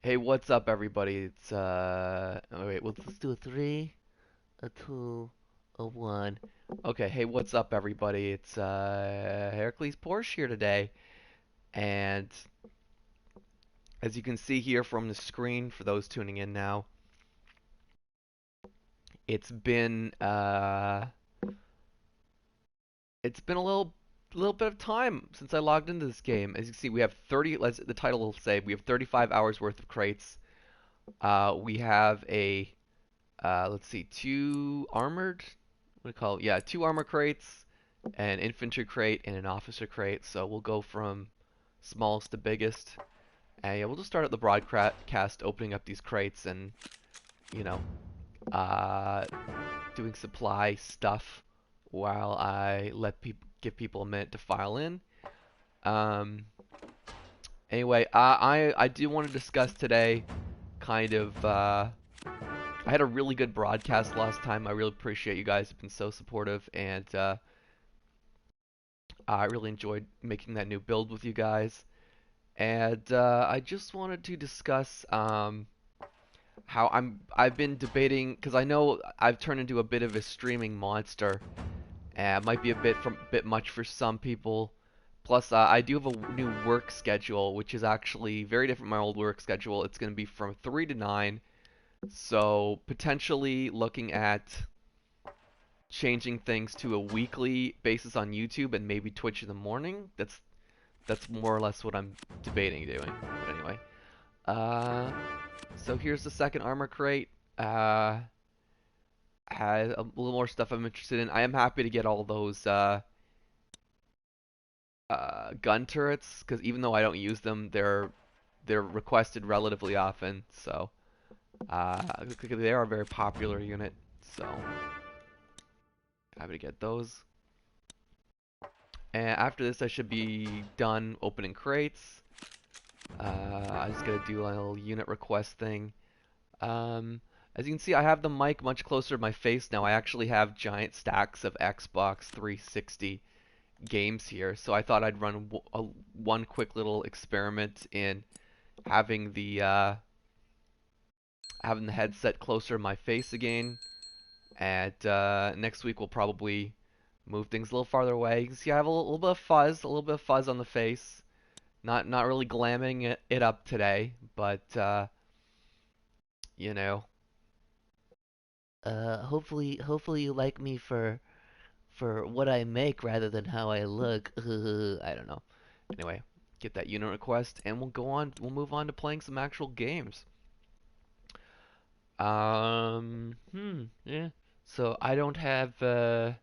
Hey, what's up, everybody? It's oh, wait, let's do a three, a two, a one. Okay, hey, what's up, everybody? It's Heracles Porsche here today, and as you can see here from the screen, for those tuning in now, it's been uh, it's been a little bit of time since I logged into this game. As you can see, we have 30. The title will say we have 35 hours worth of crates. We have a let's see, two armored, what do you call it? Yeah, two armor crates, an infantry crate, and an officer crate. So we'll go from smallest to biggest. And yeah, we'll just start at the broadcast, opening up these crates and, you know, uh, doing supply stuff while I give people a minute to file in. Um, anyway, I do want to discuss today kind of I had a really good broadcast last time. I really appreciate you guys have been so supportive, and I really enjoyed making that new build with you guys. And I just wanted to discuss how I've been debating because I know I've turned into a bit of a streaming monster, and it might be a bit much for some people. Plus, I do have a new work schedule, which is actually very different from my old work schedule. It's going to be from 3 to 9, so potentially looking at changing things to a weekly basis on YouTube and maybe Twitch in the morning. That's more or less what I'm debating doing. But anyway, uh, so here's the second armor crate. Has a little more stuff I'm interested in. I am happy to get all those gun turrets because even though I don't use them, they're requested relatively often. So they are a very popular unit. So happy to get those. And after this, I should be done opening crates. I just gotta do a little unit request thing. As you can see, I have the mic much closer to my face now. I actually have giant stacks of Xbox 360 games here, so I thought I'd run one quick little experiment in having the headset closer to my face again. And next week we'll probably move things a little farther away. You can see I have a little bit of fuzz on the face. Not really glamming it up today, but you know, hopefully you like me for what I make rather than how I look. I don't know. Anyway, get that unit request, and we'll move on to playing some actual games. Yeah. So I don't have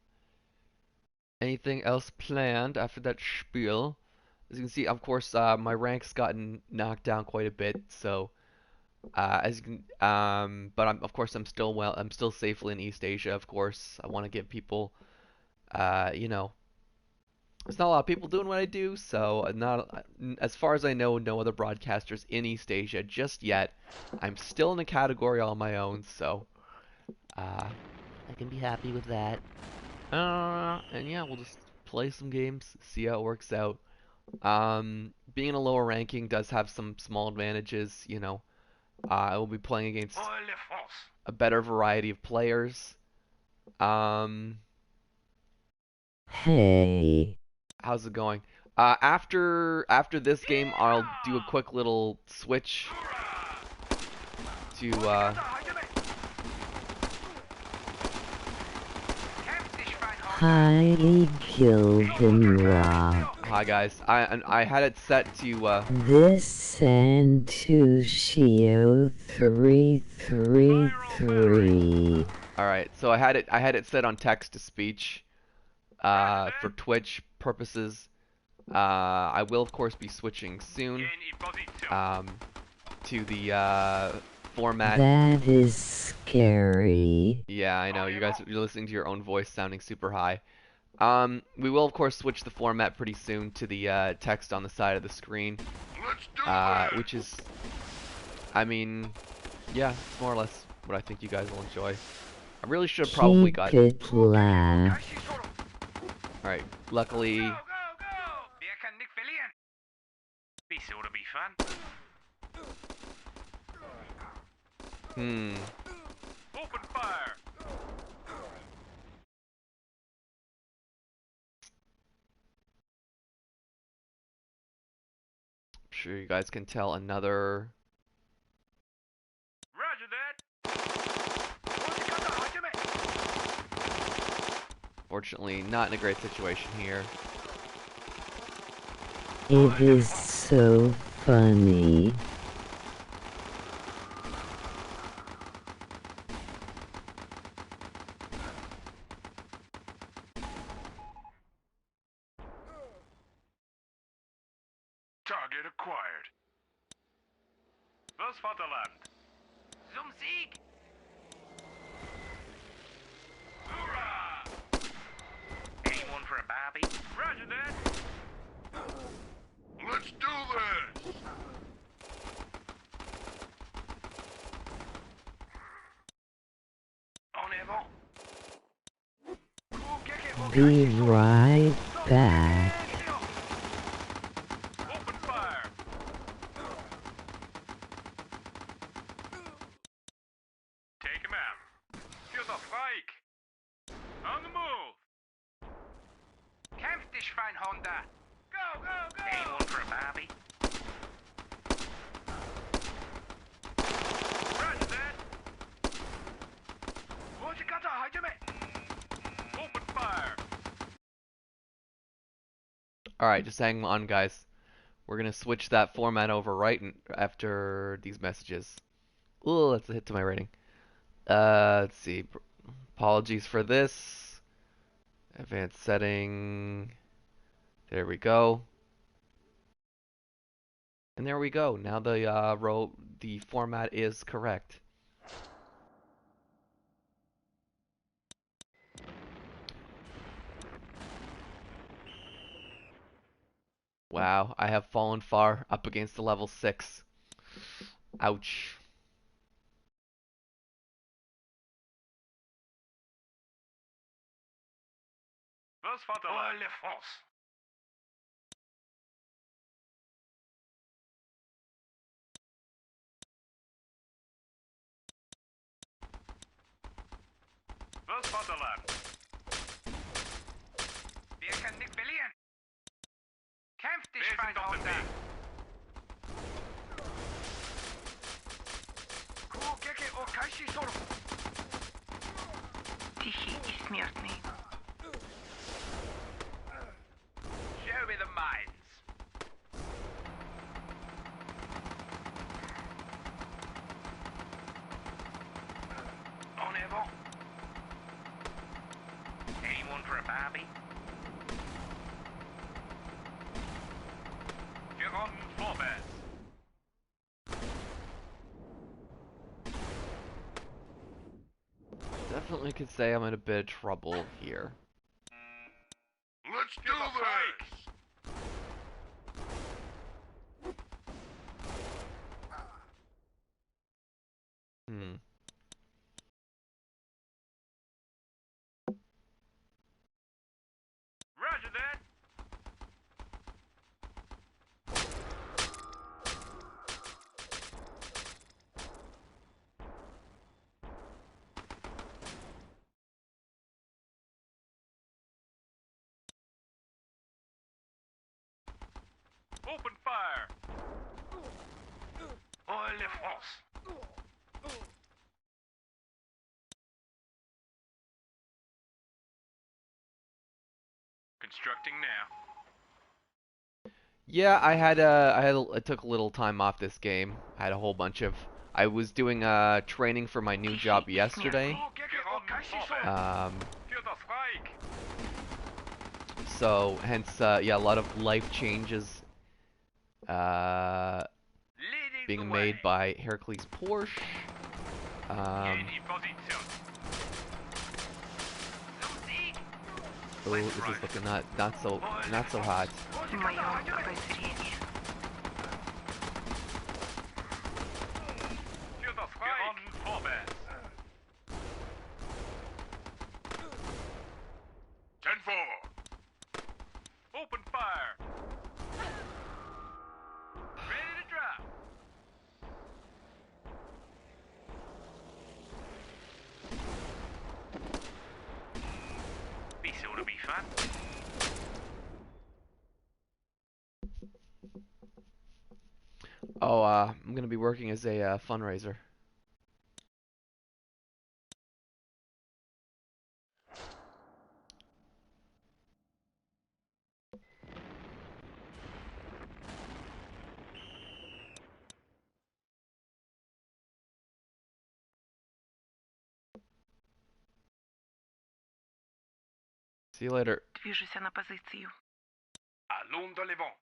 anything else planned after that spiel. As you can see, of course, my rank's gotten knocked down quite a bit, so as you can, but of course, I'm still safely in East Asia, of course. I want to give people, you know, there's not a lot of people doing what I do, so not, as far as I know, no other broadcasters in East Asia just yet. I'm still in a category all my own, so, I can be happy with that. And yeah, we'll just play some games, see how it works out. Being in a lower ranking does have some small advantages, you know. I will be playing against a better variety of players. Um, Hey. how's it going? After this game, I'll do a quick little switch to Hi, Gildenlock. hi guys. I had it set to This Santushio 333. all right. So I had it set on text to speech for Twitch purposes. I will of course be switching soon um, to the format. That is scary. Yeah, I know. You're listening to your own voice sounding super high. We will of course switch the format pretty soon to the text on the side of the screen, which is, I mean, yeah, it's more or less what I think you guys will enjoy. I really should have probably Keep got. it laugh. All right, luckily. Hmm. Open fire. I'm sure you guys can tell another. Roger that. Fortunately, not in a great situation here. It is so funny. Target acquired. Was Vaterland. Zum Sieg. Hoorah! Anyone for a Barbie? Roger that. Let's do this. En avant. Be right back. Open fire. Take him out. Feel the strike. On the move. Kämpf dich, Schweinhunter. Go, go, go. Anyone for a Barbie? Roger that. Open fire. Alright, just hang on, guys. We're gonna switch that format over after these messages. Ooh, that's a hit to my rating. Let's see. Apologies for this. Advanced setting. There we go. And there we go. Now the format is correct. Wow, I have fallen far up against the level 6. Ouch. Was Vaterland. Oh, France. Was Vaterland. Wir können nicht verlieren. Kämpf dich, Schweinhunter. Тихий и смертный. Show me the mines. En avant. Anyone for a Barbie? Wir on vorwärts. Definitely could say I'm in a bit of trouble here. Let's do this. Hmm. Roger that. Open fire. Oil de France. Constructing now. Yeah, I took a little time off this game. I had a whole bunch of, I was doing training for my new job yesterday. So hence, yeah, a lot of life changes being made by Heracles Porsche. Oh, this is looking not so hot. Мое обозрение. Open fire. Ready to drop. man. Oh, I'm gonna be working as a fundraiser. See you later. Движусь на позицию. Allons de l'avant.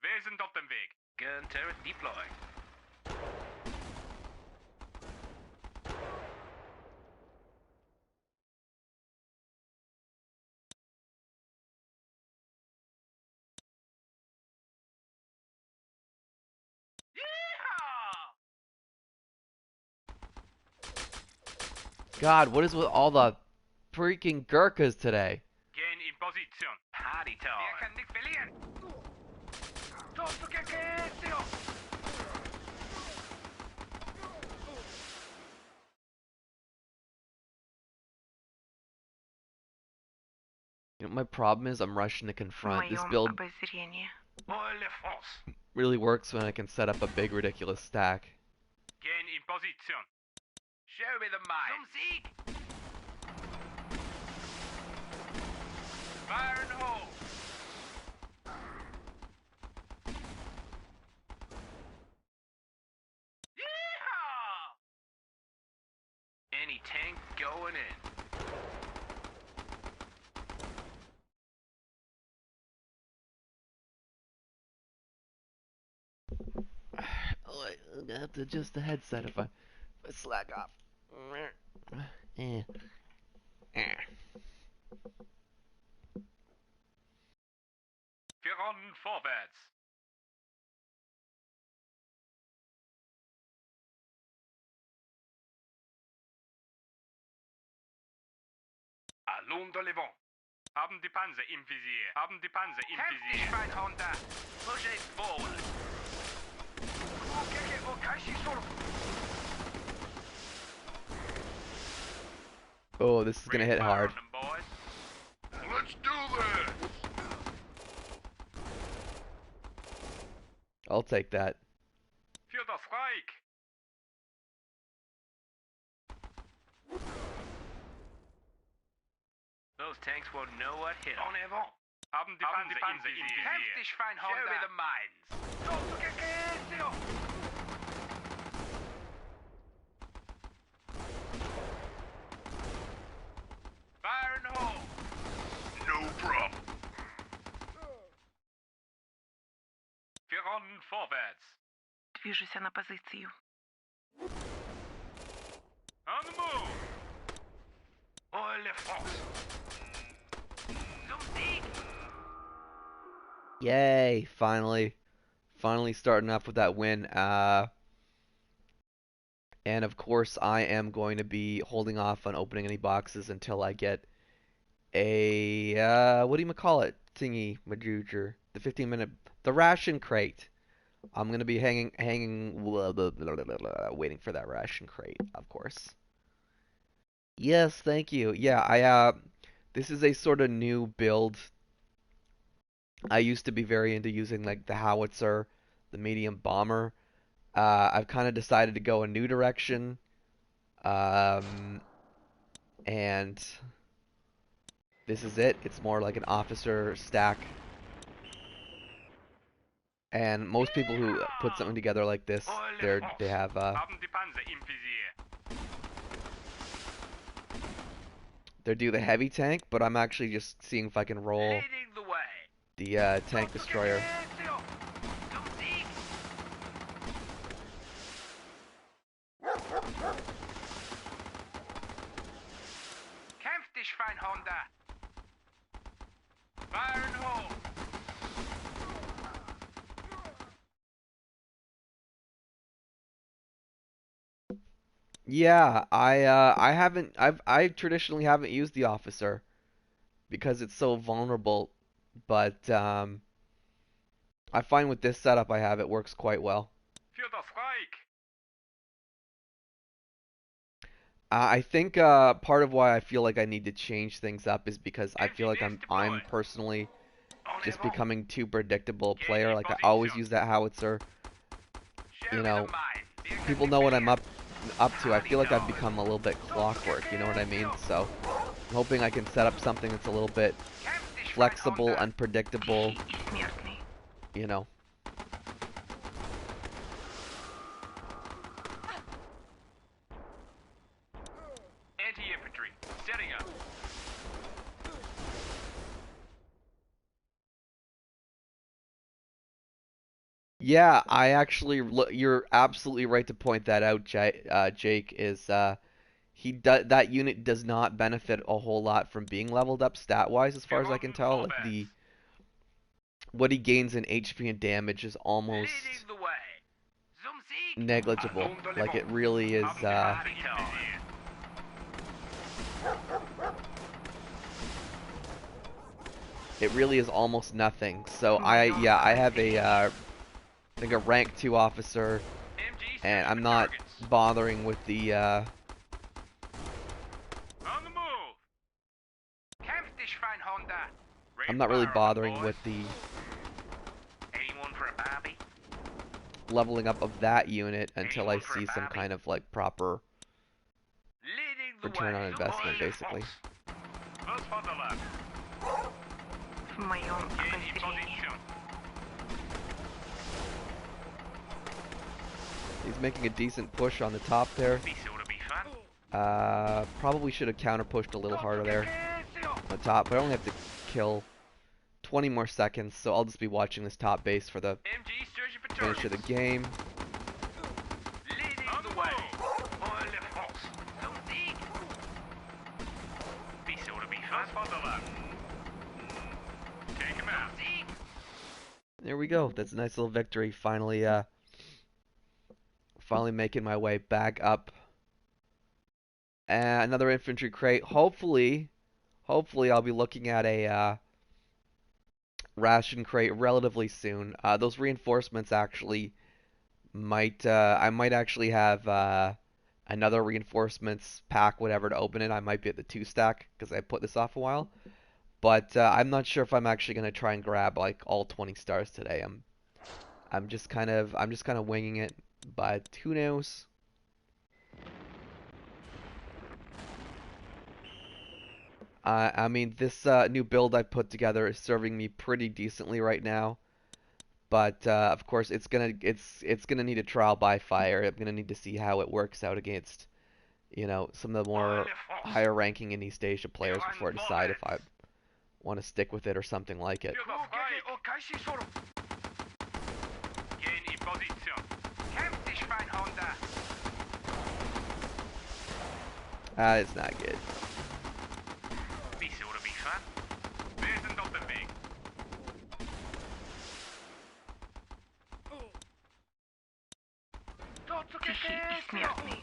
Wir sind auf dem Weg. Gun turret deploy. Yeehaw! God, what is with all the freaking Gurkhas today? Gain in position. Party time. Wir können nicht verlieren. You know, my problem is I'm rushing to В confront. This моем build обозрении. Pour la France. really works when I can set up a big ridiculous stack. Gain in position. Show me the mine. Fire and hole. Yeehaw! Any tank going in. Oh, I'm gonna have to adjust the headset if I slack off. Eh. Eh. Wir rennen vorwärts. Allons de l'avant. Haben die Panzer im Visier. Haben die Panzer im Visier. Honda. Push it forward. Oh, this is gonna hit hard. Let's do this. I'll take that. Für das Reich. Those tanks won't know what hit them. En avant. Haben die Panzer im Visier. Kämpf dich, Schweinhunde. Show me the mines. Fire and hole. No problem. Wir rennen vorwärts. Движусь на позицию. On the move. Pour la France. Zum Sieg. Yay! Finally starting off with that win. And of course, I am going to be holding off on opening any boxes until I get a what do you call it? Thingy majooger. The 15-minute ration crate. I'm gonna be hanging waiting for that ration crate, of course. Yes, thank you. Yeah, this is a sort of new build. I used to be very into using like the howitzer, the medium bomber. I've kind of decided to go a new direction. And this is it. It's more like an officer stack. And most people who put something together like this, they have Haben die Panzer im Visier. they do the heavy tank, but I'm actually just seeing if I can roll Leading the way. the tank destroyer. Zum Sieg. Kämpf dich, Schweinhunde. Fire and hole. Yeah, I traditionally haven't used the officer because it's so vulnerable, but I find with this setup I have it works quite well. Für das Reich. I think part of why I feel like I need to change things up is because I feel like I'm personally En just avant. becoming too predictable a Gain player. in Like I always position. use that howitzer. Show You me the know, mine. Vehicle people know what I'm superior. up to. I feel like I've become a little bit clockwork. You know what I mean? So I'm hoping I can set up something that's a little bit Kämpfte Schwein flexible, Honda. unpredictable. Тихий и смертный. You know. Anti-infantry. Setting up. Yeah, I actually, you're absolutely right to point that out, Jake. Is that unit does not benefit a whole lot from being leveled up stat wise, as far as I can Gefunden tell. Like vorwärts. what he gains in HP and damage is almost Leading the way. Zum Sieg. negligible. Allons de Like it l'avant. really is. Haben die Panzer im Visier. It really is almost nothing. So Моё I have a определение. I think a rank 2 officer, MG and searching I'm for not targets. bothering with the On the move. Kämpft die Schwein Honda. I'm not really Fire on them, bothering boys. with the Anyone for a Bobby? leveling up of that unit until I Anyone for a see some Bobby? kind of like proper Leading the return way. on investment, basically. Was von der Land. В моем Gain in определении. position. He's making a decent push on the top there. Be sure to be fun. Probably should have counter pushed a little harder there on the top, but I only have to kill 20 more seconds, so I'll just be watching this top base for the MG searching for finish targets. of the game. Leading the way. En défense. Zum Sieg. Be sure to be fun. Was von der Land. Take him out. Sieg. There we go. That's a nice little victory. Finally making my way back up. Another infantry crate. Hopefully I'll be looking at a ration crate relatively soon. Those reinforcements actually I might actually have another reinforcements pack, whatever, to open it. I might be at the 2 stack because I put this off a while. But I'm not sure if I'm actually gonna try and grab like all 20 stars today. I'm just kind of winging it, but who knows? I mean, this new build I put together is serving me pretty decently right now. But of course, it's gonna need a trial by fire. I'm gonna need to see how it works out against, some of the more higher ranking in East Asia players before I decide if I want to stick with it or something like it. Gain in position. Kämpft die Schwein Honda. It's not good. Be sure to be fun. Wir sind auf dem Weg. Тихий и смертный.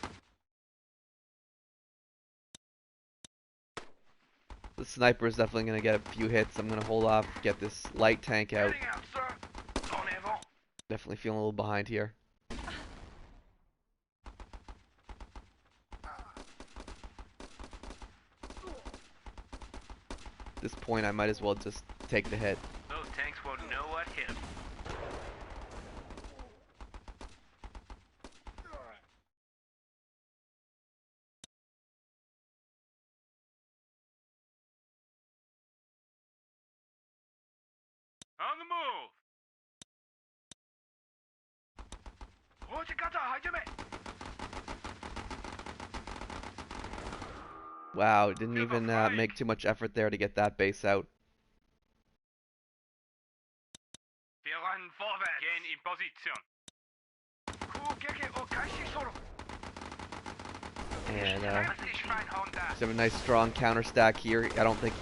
The sniper is definitely gonna get a few hits. I'm gonna hold off, get this light tank out. Heading out, sir. En avant. Definitely feeling a little behind here. At this point, I might as well just take the hit. Those tanks won't know what hit 'em. On the move. Wow, didn't even make too much effort there to get that base out. Wir rennen vorwärts. Gain in position. And Kämpft die Schwein Honda. just have a nice strong counter stack here. I don't think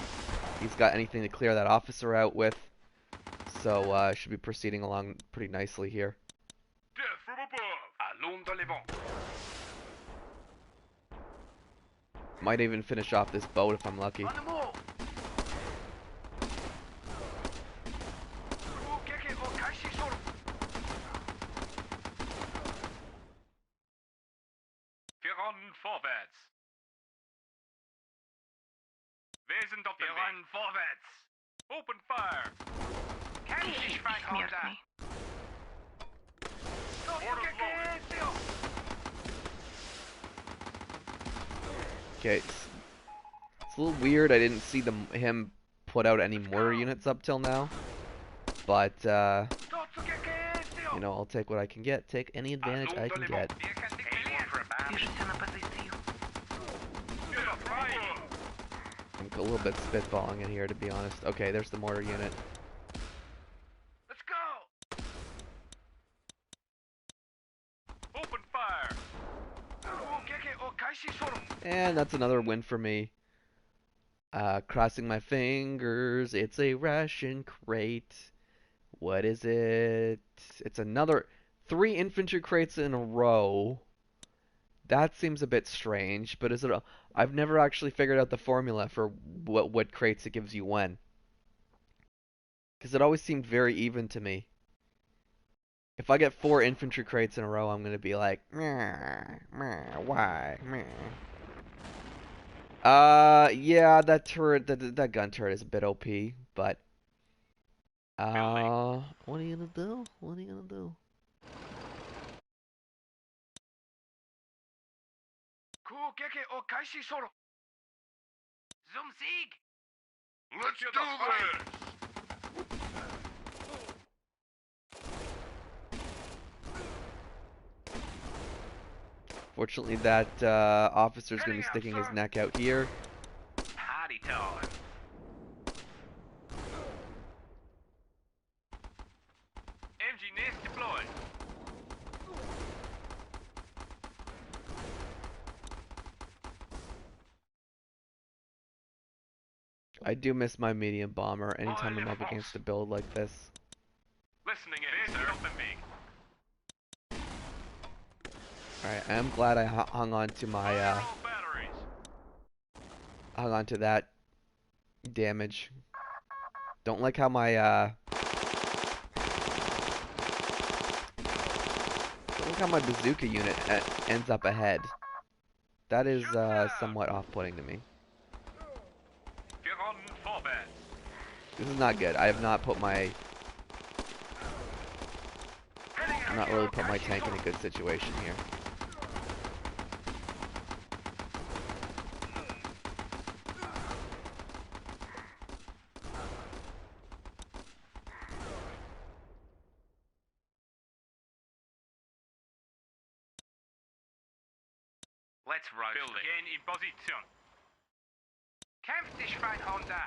he's got anything to clear that officer out with. So should be proceeding along pretty nicely here. Death from above. Allons de l'avant. Might even finish off this boat if I'm lucky. On the move. Wir rennen vorwärts. Run vorwärts. Open fire. This shit smert me. Orders loaded. Okay, it's a little weird. I didn't see him put out any mortar units up till now, but you know, I'll take what I can get. Take any advantage I can get. Anyone for a battle? Движемся на позицию. I'm a little bit spitballing in here, to be honest. Okay, there's the mortar unit. Let's go. Open fire. And that's another win for me. Crossing my fingers. It's a ration crate. What is it? It's another 3 infantry crates in a row. That seems a bit strange, but is it I've never actually figured out the formula for what crates it gives you when. Because it always seemed very even to me. If I get 4 infantry crates in a row, I'm going to be like, meh, meh, why, meh. Yeah, that turret, that gun turret is a bit OP, but, what are you gonna do? What are you gonna do? Zum Sieg. Let's do this. Fortunately, that officer's gonna be sticking his neck out here. Party time. MG nest deployed. I do miss my medium bomber anytime I'm up against a build like this. Listening in, sir. Alright, I am glad I hung on to my, hung on to that damage. Don't like how my, don't like how my bazooka unit ends up ahead. That is, somewhat off-putting to me. This is not good. I have not put my... I'm not really put my tank in a good situation here. Let's roast. Building. Again in position. Kämpf dich, Schweinhunde!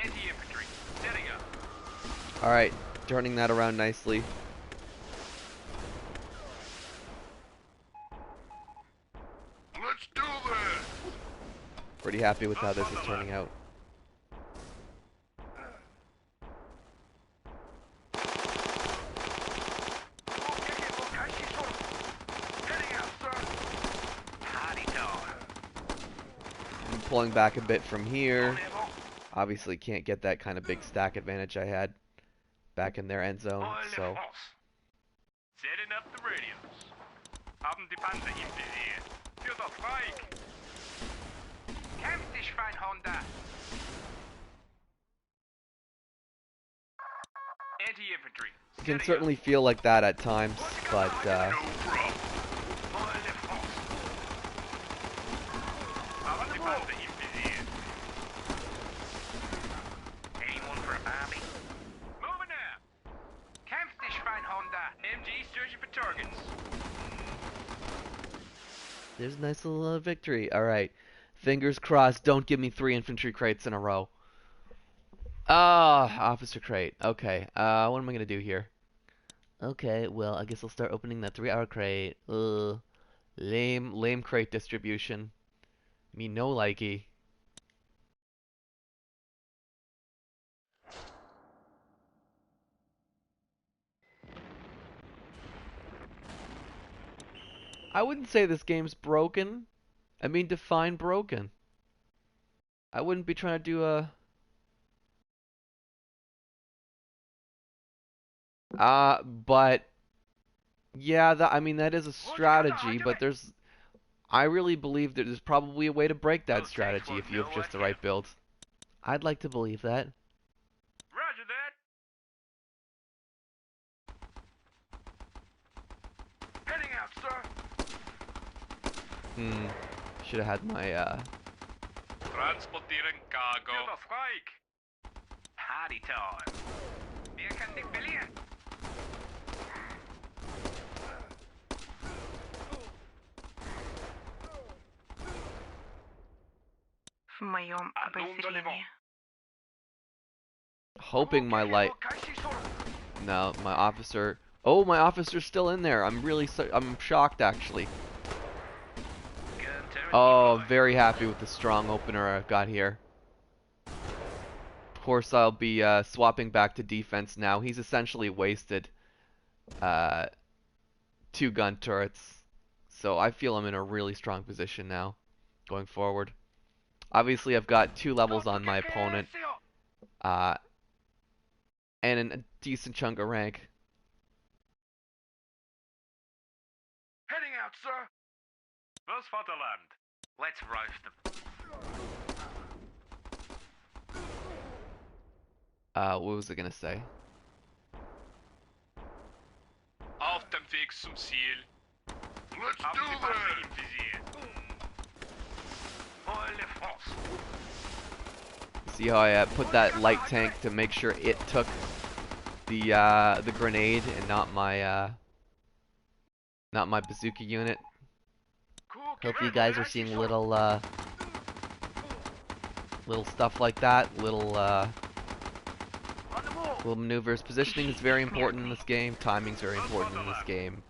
Anti-infantry, setting up. Alright, turning that around nicely. Let's do this! Pretty happy with how this is turning out. I'm pulling back a bit from here. Obviously can't get that kind of big stack advantage I had back in their end zone, so... Setting up the radios. Haben die Panzer im Visier. Für das Reich. Kämpf dich, Schweinhunde! Anti-infantry. It can certainly feel like that at times, but, Anyone for a Barbie? Moving now! Kämpf dich, Schweinhunde! MG searching for targets. there's a nice little victory. Alright, fingers crossed, don't give me 3 infantry crates in a row. Ah, officer crate. Okay, what am I gonna do here? Okay, well, I guess I'll start opening that 3-hour crate. Lame crate distribution. Me no likey. I wouldn't say this game's broken. I mean, define broken. I wouldn't be trying to do a... but... Yeah, I mean, that is a strategy, but there's I really believe that there's probably a way to break that strategy if you have just the right build. I'd like to believe that. Roger that. Heading out, sir. Should have had my, Transporteren cargo. Führer frei. Party time. Wer kann dich verlieren? В моем обозрении. hoping my light... No, my officer... Oh, my officer's still in there. I'm shocked, actually. Oh, very happy with the strong opener I've got here. Of course, I'll be swapping back to defense now. He's essentially wasted 2 gun turrets. So I feel I'm in a really strong position now, going forward. Obviously, I've got 2 levels on my opponent. And a decent chunk of rank. Heading out, sir. Was Vaterland. Let's roast them. What was I gonna say? Auf dem Weg zum Ziel. Let's do that. See how I put that light tank to make sure it took the grenade and not my bazooka unit. Hope you guys are seeing little stuff like that, little maneuvers. Positioning is very important in this game. Timing is very important in this game.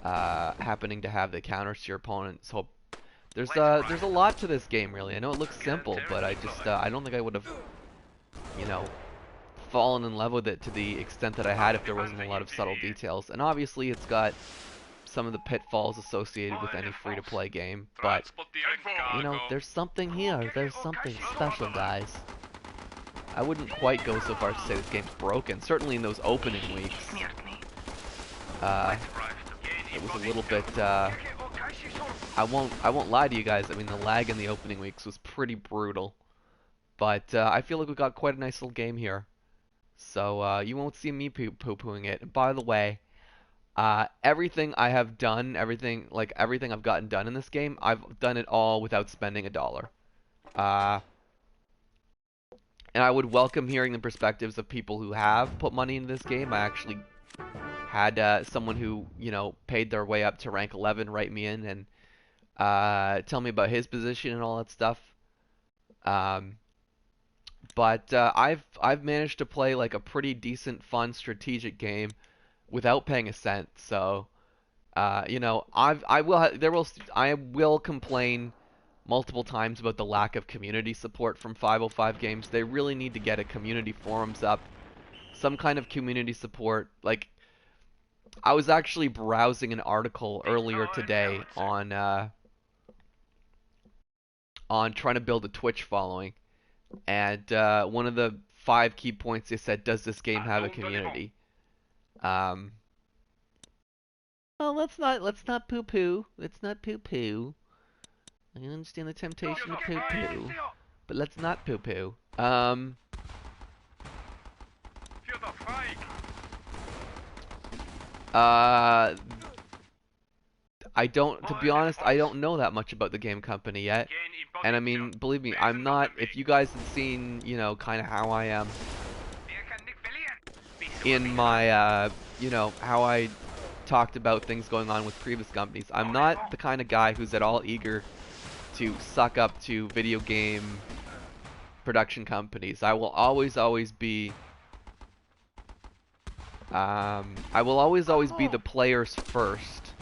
Happening to have the counters to your opponents. Hope there's a lot to this game, really. I know it looks simple, but I don't think I would have, you know, fallen in love with it to the extent that I had if there wasn't a lot of subtle details. And obviously, it's got some of the pitfalls associated with any free-to-play game, but you know, there's something here. There's something special, guys. I wouldn't quite go so far as to say this game's broken. Certainly in those opening weeks, it was a little bit. I won't lie to you guys. I mean, the lag in the opening weeks was pretty brutal, but I feel like we got quite a nice little game here. So you won't see me poo-pooing it. And by the way, everything I have done, everything I've gotten done in this game, I've done it all without spending $1. And I would welcome hearing the perspectives of people who have put money into this game. I actually had someone who, you know, paid their way up to rank 11 write me in and tell me about his position and all that stuff. But I've managed to play like a pretty decent, fun, strategic game without paying a cent. So, you know, I will complain multiple times about the lack of community support from 505 games. They really need to get a community forums up, some kind of community support. Like, I was actually browsing an article earlier today on trying to build a Twitch following, and one of the 5 key points they said, does this game have a community? Well, let's not poo-poo. Let's not poo-poo. I can understand the temptation to poo-poo, but let's not poo-poo. To be honest, I don't know that much about the game company yet. And I mean, believe me, I'm not, if you guys have seen, you know, kind of how I am in my, you know, how I talked about things going on with previous companies, I'm not the kind of guy who's at all eager to suck up to video game production companies. I will always be the players first.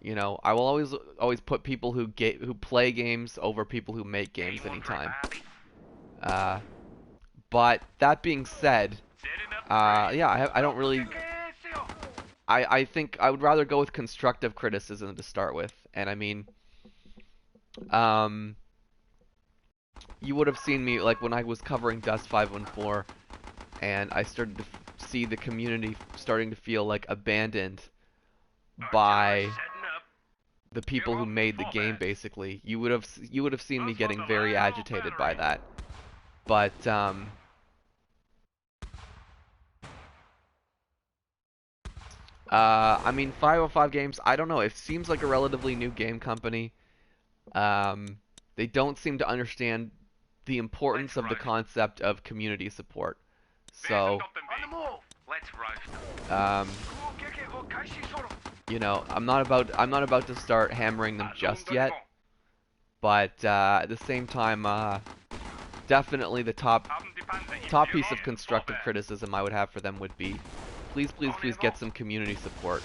You know, I will always put people who play games over people who make games anytime. But that being said, yeah, I don't really. I think I would rather go with constructive criticism to start with, and I mean, you would have seen me like when I was covering Dust 514, and I started to see the community starting to feel like abandoned by the people who made the game, basically. You would have seen me getting very agitated by that. But I mean, 505 Games, I don't know. It seems like a relatively new game company. They don't seem to understand the importance of the concept of community support. So, you know, I'm not about to start hammering them just yet. But at the same time, definitely the top piece of constructive criticism I would have for them would be, please, please, please get some community support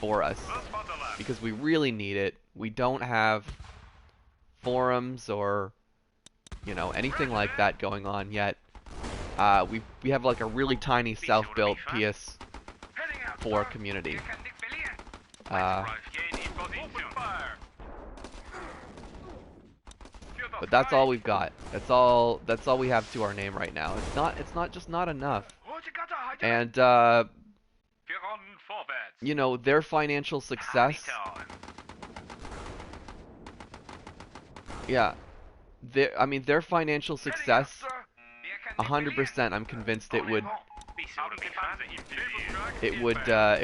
for us, because we really need it. We don't have forums or, you know, anything like that going on yet. We have like a really tiny self-built PS4 community. But that's all we've got. That's all we have to our name right now. It's not just not enough. And you know, their financial success. Yeah. I mean, their financial success, 100%, I'm convinced it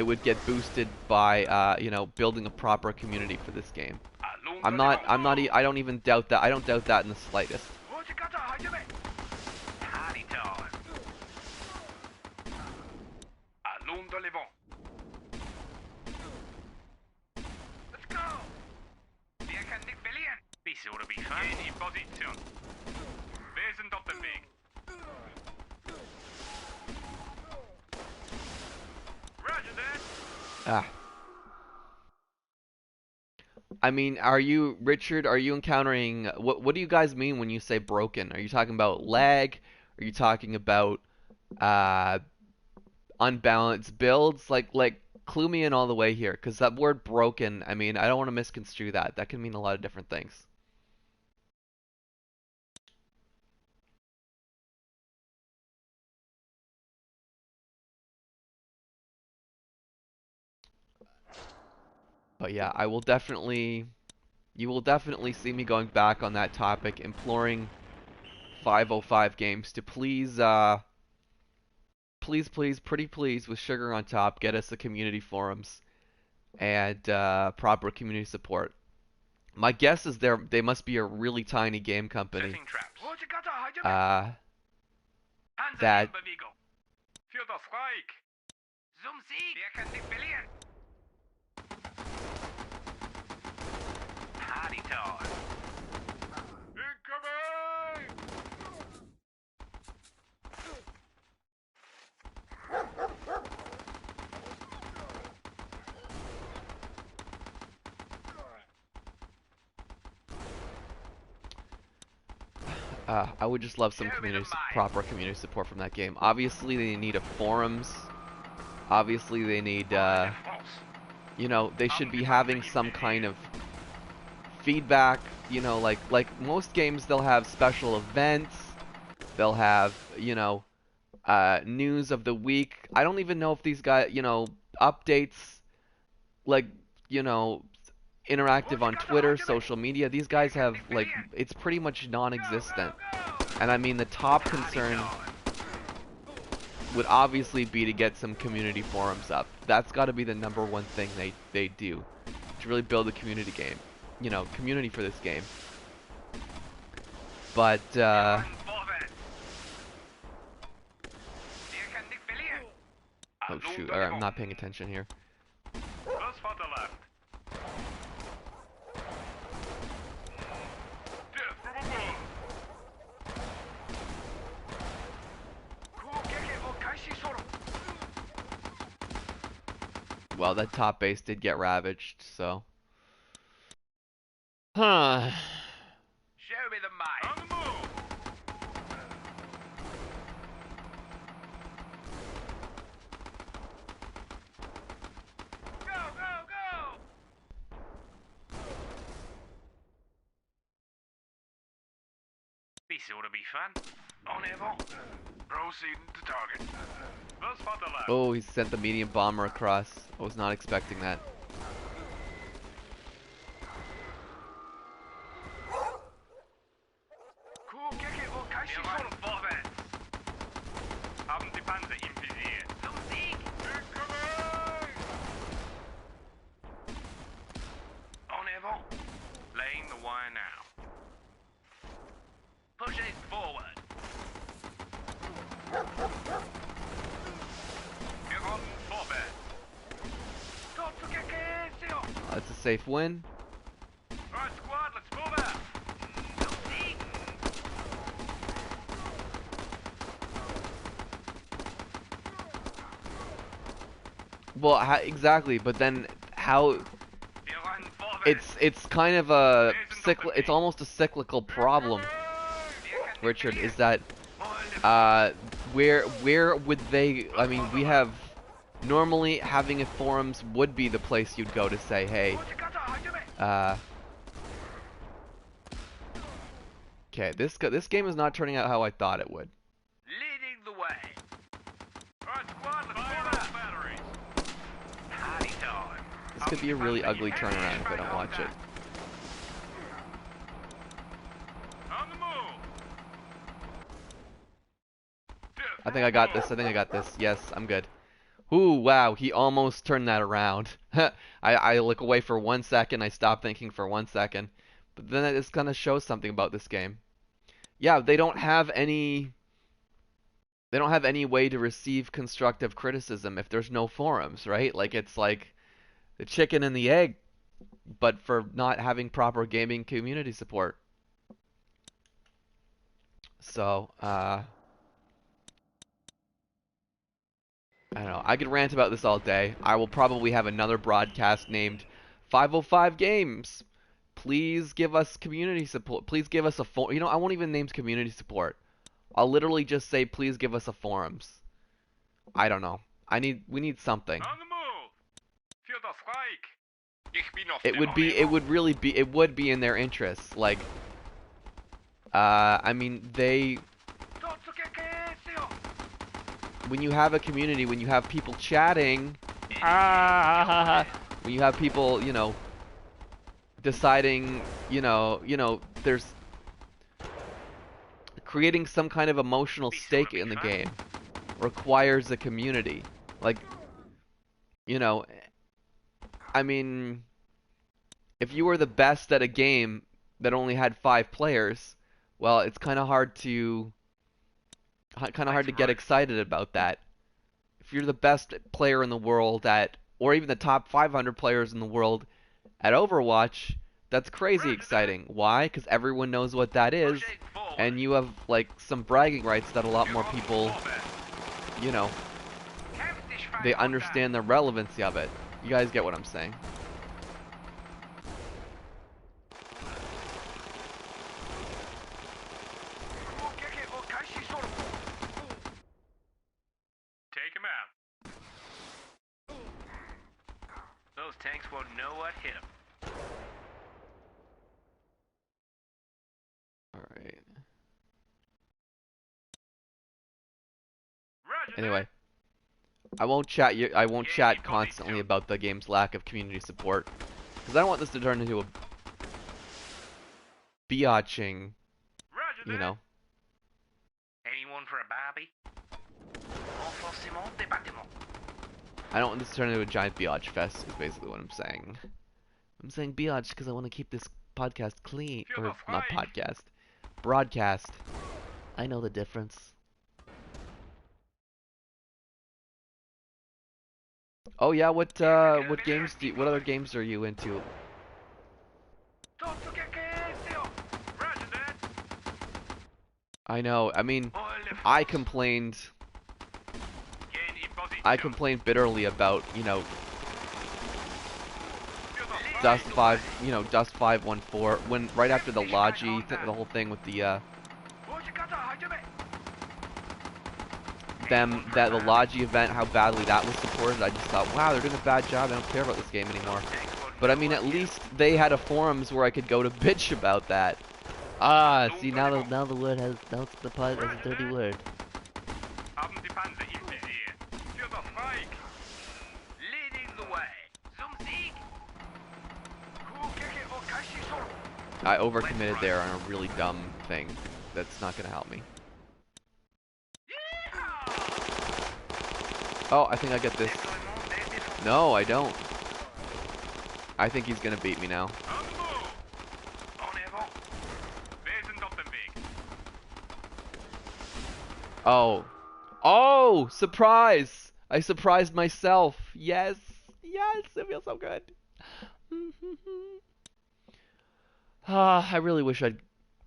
would get boosted by you know, building a proper community for this game. I don't even doubt that. I don't doubt that in the slightest. I mean, Richard, are you encountering, what do you guys mean when you say broken? Are you talking about lag? Are you talking about unbalanced builds? Like clue me in all the way here, because that word broken, I mean, I don't want to misconstrue that. That can mean a lot of different things. But yeah, you will definitely see me going back on that topic, imploring 505 Games to please, please, pretty please, with sugar on top, get us the community forums and proper community support. My guess is they must be a really tiny game company. That I would just love some proper community support from that game. Obviously, they need a forums. Obviously, they need, you know, they should be having some kind of feedback. You know, like most games, they'll have special events. They'll have, you know, news of the week. I don't even know if these guys, you know, updates, like, you know, interactive on Twitter, social media. These guys have, like, it's pretty much non-existent. And I mean, the top concern would obviously be to get some community forums up. That's got to be the #1 thing they do to really build a community game. You know, community for this game. But oh shoot, alright, I'm not paying attention here. Well, that top base did get ravaged, so. Huh. Show me the might. On the move. Go, go, go. This ought to be fun. En avant. Proceeding to target. Oh, he sent the medium bomber across. I was not expecting that. safe win. Alright, squad, let's move out. Well, exactly, but then how Wir rennen vorwärts. it's kind of a it's almost a cyclical problem, Richard, is that where would they, I mean, we have normally having a forums would be the place you'd go to say, hey, okay, this game is not turning out how I thought it would. Leading the way. Alright, squad, let's move out. Batteries. Party time. This could be a really ugly turnaround if I don't watch it. On the move. I think I got this. I think I got this. Yes, I'm good. Ooh, wow, he almost turned that around. I look away for 1 second, I stop thinking for 1 second. But then it just kind of shows something about this game. Yeah, they don't have any way to receive constructive criticism if there's no forums, right? Like, it's like the chicken and the egg, but for not having proper gaming community support. So, I don't know. I could rant about this all day. I will probably have another broadcast named 505 Games. Please give us community support. Please give us a forum. You know, I won't even name community support. I'll literally just say, please give us a forums. I don't know. We need something. On the move. Für das Reich. Ich bin auf It der would be, Ernährung. it would really be, it would be in their interests. Like, I mean, when you have a community, when you have people chatting, when you have people, you know, deciding, you know, there's creating some kind of emotional stake in the game requires a community. Like, you know, I mean, if you were the best at a game that only had 5 players, well, it's kind of hard to get excited about that. If you're the best player in the world at, or even the top 500 players in the world at Overwatch, that's crazy exciting. Why? Because everyone knows what that is, and you have like some bragging rights that a lot more people, you know, they understand the relevancy of it. You guys get what I'm saying? Take him out. Those tanks won't know what hit them. Alright. Roger Anyway, that. I won't chat constantly about the game's lack of community support, because I don't want this to turn into a biatching, Roger you know. Anyone for a Barbie? Renforcement département. I don't want this to turn into a giant biatch fest, is basically what I'm saying. I'm saying biatch because I want to keep this podcast clean, or not podcast, broadcast. I know the difference. Oh yeah, what games what other games are you into? Roger that. I know, I mean, I complained bitterly about, you know, Dust 514 when right after the Logi, the whole thing with the the Logi event, how badly that was supported. I just thought, wow, they're doing a bad job. I don't care about this game anymore. But I mean, at least they had a forums where I could go to bitch about that. Ah, see, now the word has, now the pod has a dirty word. Haben die Panzer im Visier. Für das Reich. Leading the way. Zum Sieg. I overcommitted there on a really dumb thing that's not gonna help me. Oh, I think I get this. No, I don't. I think he's gonna beat me now. On the move. En avant. Wir sind auf dem Weg. Oh. Oh! Surprise! I surprised myself. Yes! Yes! It feels so good. I really wish I'd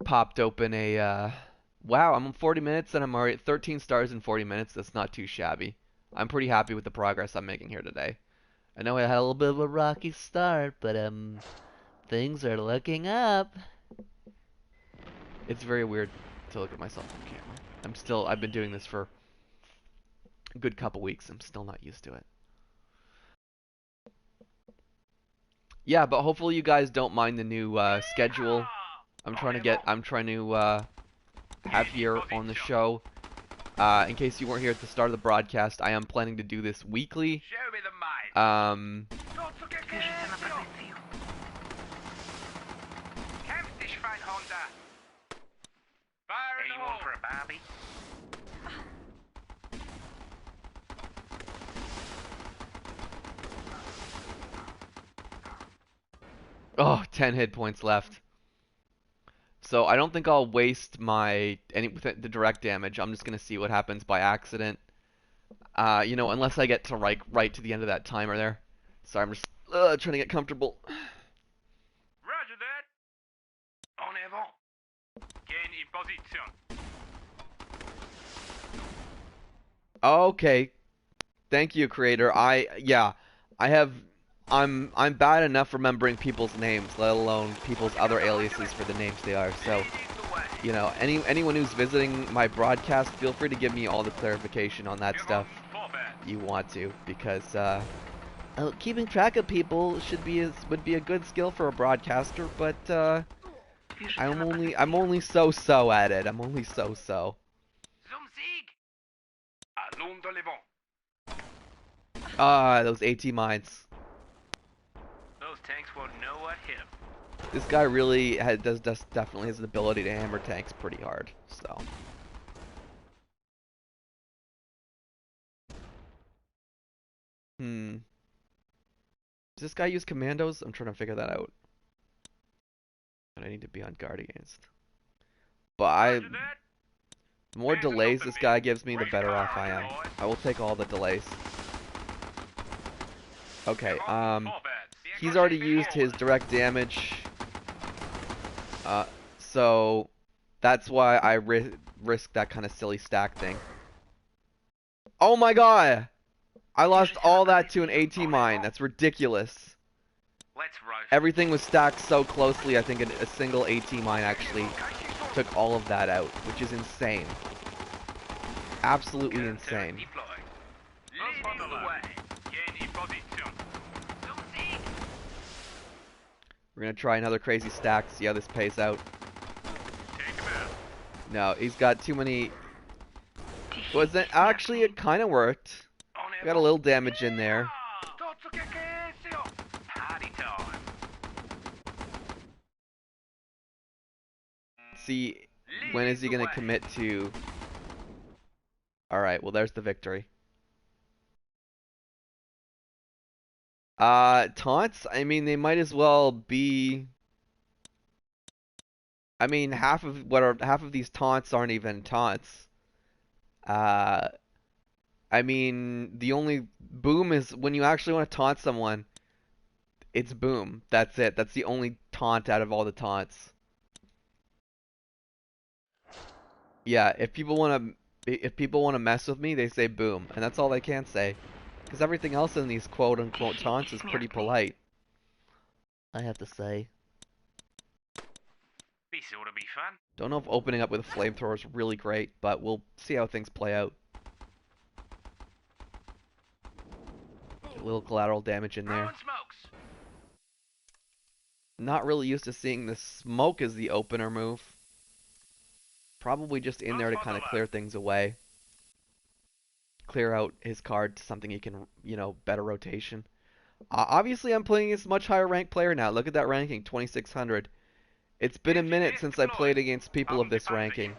popped open a. Wow, I'm on 40 minutes and I'm already at 13 stars in 40 minutes. That's not too shabby. I'm pretty happy with the progress I'm making here today. I know I had a little bit of a rocky start, but things are looking up. It's very weird to look at myself on camera. I've been doing this for a good couple weeks. I'm still not used to it. Yeah, but hopefully you guys don't mind the new schedule. I'm trying to have here on the show. In case you weren't here at the start of the broadcast, I am planning to do this weekly. Show me the mine. Движется на позицию. Kämpf dich, Schweinhunter. Fire in the hole. For a Barbie? Oh, 10 hit points left. So I don't think I'll waste with the direct damage. I'm just gonna see what happens by accident. Unless I get to right to the end of that timer there. So I'm just trying to get comfortable. Roger that. En avant. Gain in position. Okay. Thank you, creator. I'm bad enough remembering people's names, let alone people's other aliases for the names they are. So, anyone who's visiting my broadcast, feel free to give me all the clarification on that stuff you want to, because keeping track of people would be a good skill for a broadcaster, but I'm only so at it. I'm only so. Zum Sieg. Allons de l'avant. Those AT mines. Those tanks won't know what hit them. This guy really definitely has the ability to hammer tanks pretty hard. So. Does this guy use commandos? I'm trying to figure that out. But I need to be on guard against. But the more delays this guy gives me, the better off I am. I will take all the delays. Okay, he's already used his direct damage. So that's why I risk that kind of silly stack thing. Oh my god! I lost all that to an AT mine. That's ridiculous. Everything was stacked so closely, I think a single AT mine actually took all of that out, which is insane. Absolutely insane. We're gonna try another crazy stack, see how this pays out. No, he's got too many... Actually, it kind of worked. We got a little damage in there. See, when is he gonna commit to... Alright, well there's the victory. Taunts? I mean, they might as well be... I mean, half of these taunts aren't even taunts. I mean, the only boom is when you actually want to taunt someone, it's boom. That's it. That's the only taunt out of all the taunts. Yeah, if people want to mess with me, they say boom, and that's all they can say. Because everything else in these quote-unquote taunts is pretty polite, I have to say. This ought to be fun. Don't know if opening up with a flamethrower is really great, but we'll see how things play out. Get a little collateral damage in there. Not really used to seeing the smoke as the opener move. Probably just in there to kind of clear things away. Clear out his card to something he can, better rotation. Obviously, I'm playing against a much higher ranked player now. Look at that ranking, 2600. It's been a minute since I played against people of this ranking.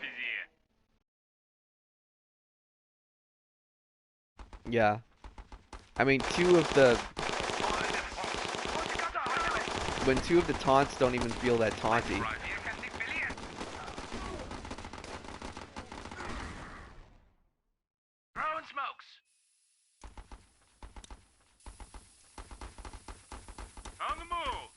Yeah. I mean, when two of the taunts don't even feel that taunty. On the move.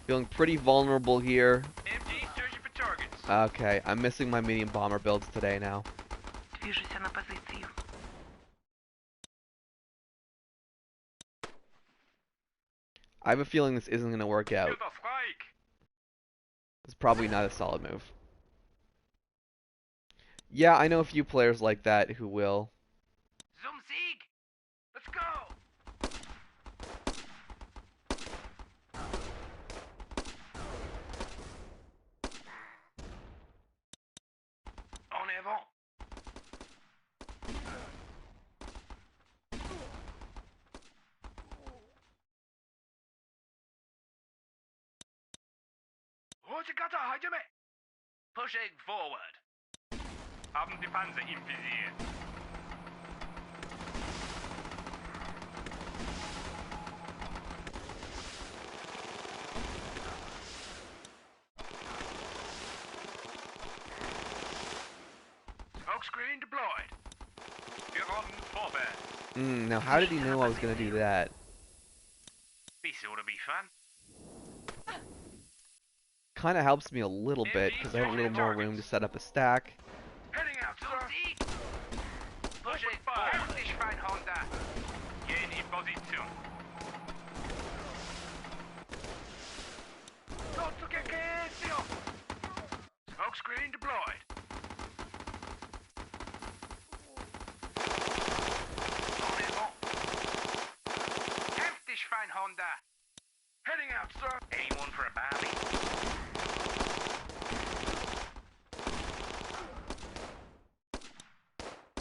Feeling pretty vulnerable here. MG searching for targets. Okay, I'm missing my medium bomber builds today now. Движусь на позицию. I have a feeling this isn't going to work out. Feel the strike. It's probably not a solid move. Yeah, I know a few players like that who will. Zum Sieg. Let's go. En avant. Rotgata, hajame. Pushing forward. Haben die Panzer im Visier. Smoke screen deployed. Wir haben vorwärts. Now how did he know I was going to do that? This ought to be fun. Kind of helps me a little bit because I have a little more room to set up a stack. Heading out, sir. Pushing forward. Ich fein Honda. Gehen in Position. Smoke screen deployed. En avant. Heftig fein Honda. Heading out, sir. Anyone for a Barbie?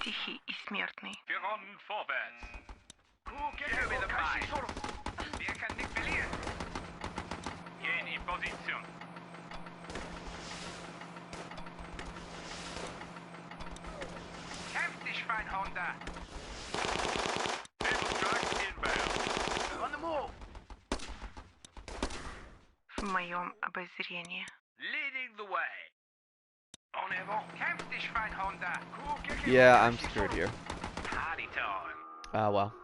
Тихий и смертный. Wir rennen vorwärts. Show me the fight. Wir können nicht verlieren. Gehen in Position. Heftig fein Honda. Naval strike inbound. On the move. В моем обозрении. Leading the way. En avant. Heftig fein Honda. Yeah, I'm screwed here. Party time. Ah, well.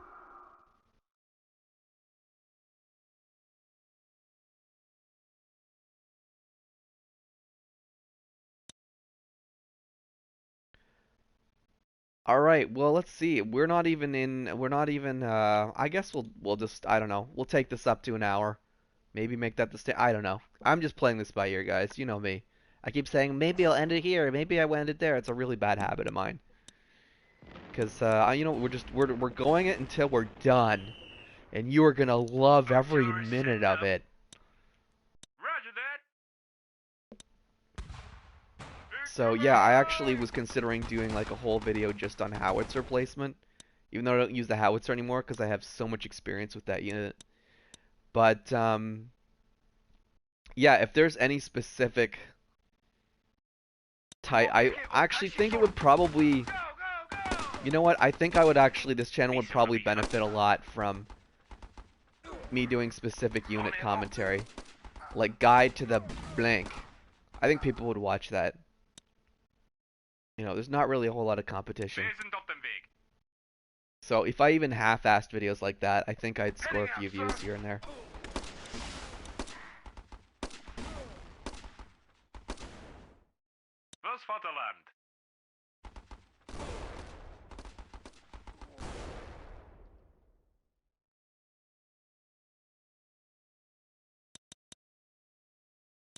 All right, well, let's see. We're not even I guess we'll just, I don't know. We'll take this up to an hour. Maybe make that I don't know. I'm just playing this by ear, guys. You know me. I keep saying maybe I'll end it here, maybe I will end it there. It's a really bad habit of mine. Cuz you know, we're going it until we're done. And you are going to love every minute of it. Roger that. So yeah, I actually was considering doing like a whole video just on howitzer placement, even though I don't use the howitzer anymore because I have so much experience with that unit. But yeah, if there's any specific type, I actually think it would probably, you know what? I think I would actually, this channel would probably benefit a lot from me doing specific unit commentary, like Guide to the Blank. I think people would watch that. You know, there's not really a whole lot of competition. So if I even half-assed videos like that, I think I'd score a few views here and there. Was Vaterland.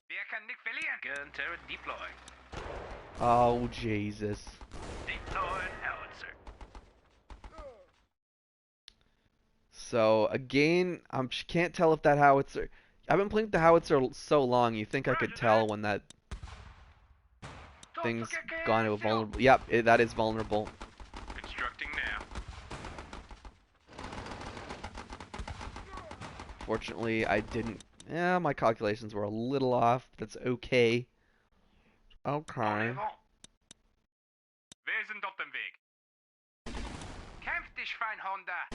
Wir können nicht verlieren. Gun deploy. Oh, Jesus. Deploying howitzer. So, again, I can't tell if that howitzer... I've been playing with the howitzer so long, you think I could tell when that thing's gone to a vulnerable... Yep, that is vulnerable. Constructing now. Fortunately, I didn't... Yeah, my calculations were a little off. That's okay. Okay. Wir sind auf dem Weg. Kämpf dich, fein Honda.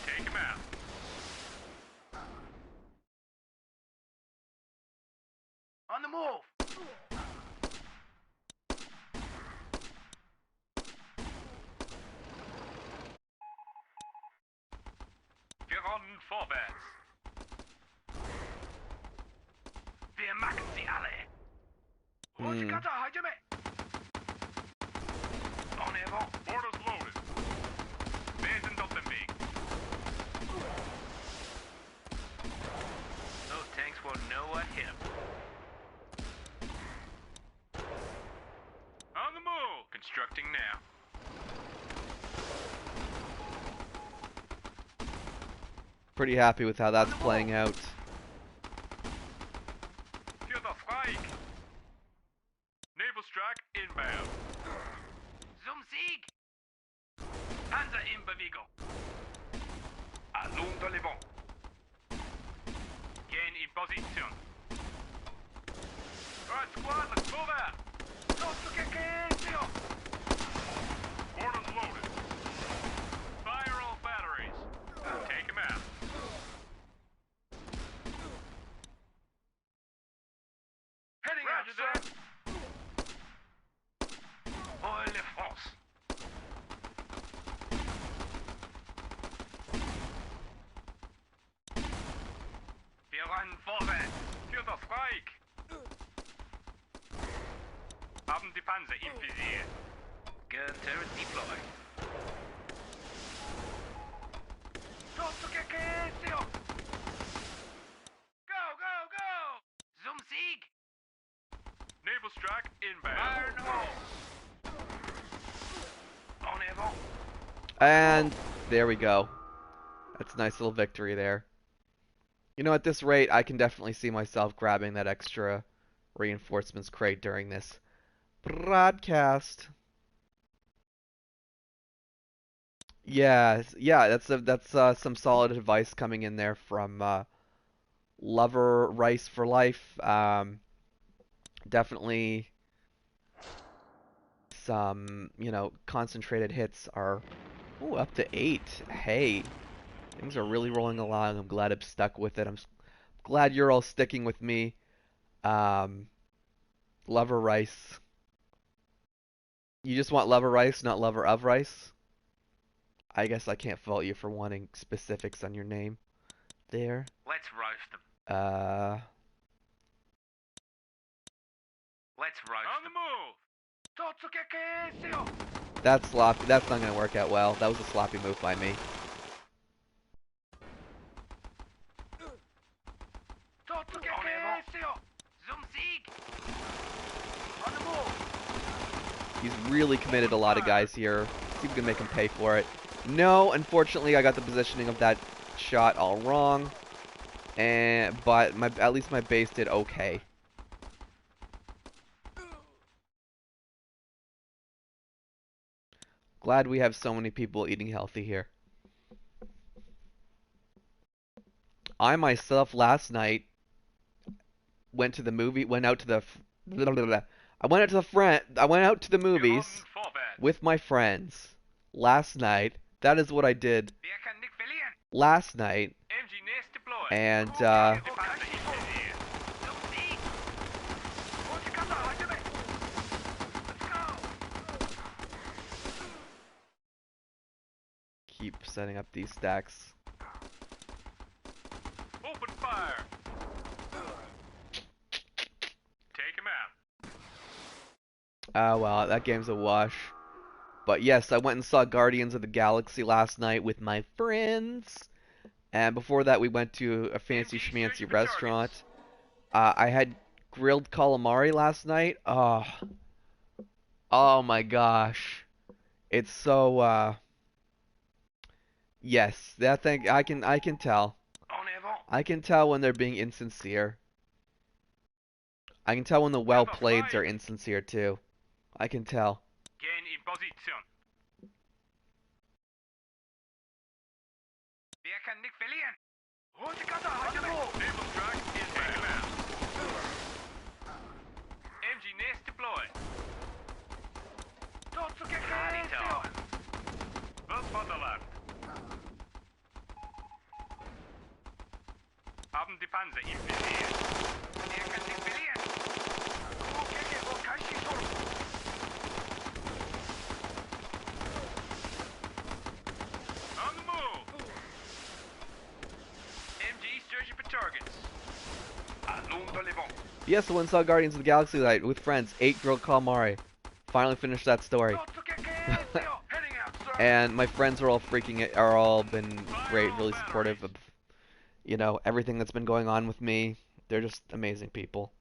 Take him out. On the move. Wir Sekunden vorwärts. Wir machen sie alle. Hochkante, hajime. En avant. Orders loaded. Wir sind auf dem Weg. Those tanks will know what hit 'em. On the move. Constructing now. Pretty happy with how that's playing out. Für das Reich. Naval strike inbound. Zum Sieg. Panzer in Bewegung. Allons de l'avant. Gain in position. Alright, squad, let's move out. Orders loaded. Fire all batteries. Take him out. Heading out, sir. Oil de France. Wir rennen vorwärts. Für das Reich. Haben die Panzer im Visier. Gun turret deployed. Go, go, go! Zum Sieg! Naval strike inbound. Fire in the hole. En avant. And there we go. That's a nice little victory there. You know, at this rate, I can definitely see myself grabbing that extra reinforcements crate during this broadcast. Yeah, that's some solid advice coming in there from Lover Rice for Life. Definitely some, concentrated hits are up to 8. Hey, things are really rolling along. I'm glad I'm stuck with it. I'm glad you're all sticking with me. Lover Rice. You just want Lover Rice, not Lover of Rice? I guess I can't fault you for wanting specifics on your name there. Let's roast them. Let's roast on them. The move. That's sloppy. That's not going to work out well. That was a sloppy move by me. He's really committed a lot of guys here. See if we can make him pay for it. No, unfortunately, I got the positioning of that shot all wrong. But at least my base did okay. Glad we have so many people eating healthy here. I myself last night went out to the movies with my friends last night. That is what I did last night. And keep setting up these stacks. Open fire. Take him out. Well, that game's a wash. But yes, I went and saw Guardians of the Galaxy last night with my friends. And before that, we went to a fancy schmancy restaurant. I had grilled calamari last night. Oh my gosh. It's so, yes, that thing, I can tell. I can tell when they're being insincere. I can tell when the well-playeds are insincere, too. I can tell. Gain in position. Wir können nicht verlieren. Naval strike inbound. MG nest deployed. Party time. Was von der Land. Haben die Panzer im Visier. Wir können nicht verlieren. On the move. Yes, I went and saw Guardians of the Galaxy Light with friends. Ate grilled calamari. Finally finished that story. Heading out, sir. And my friends are all are all been great, really supportive of, you know, everything that's been going on with me. They're just amazing people.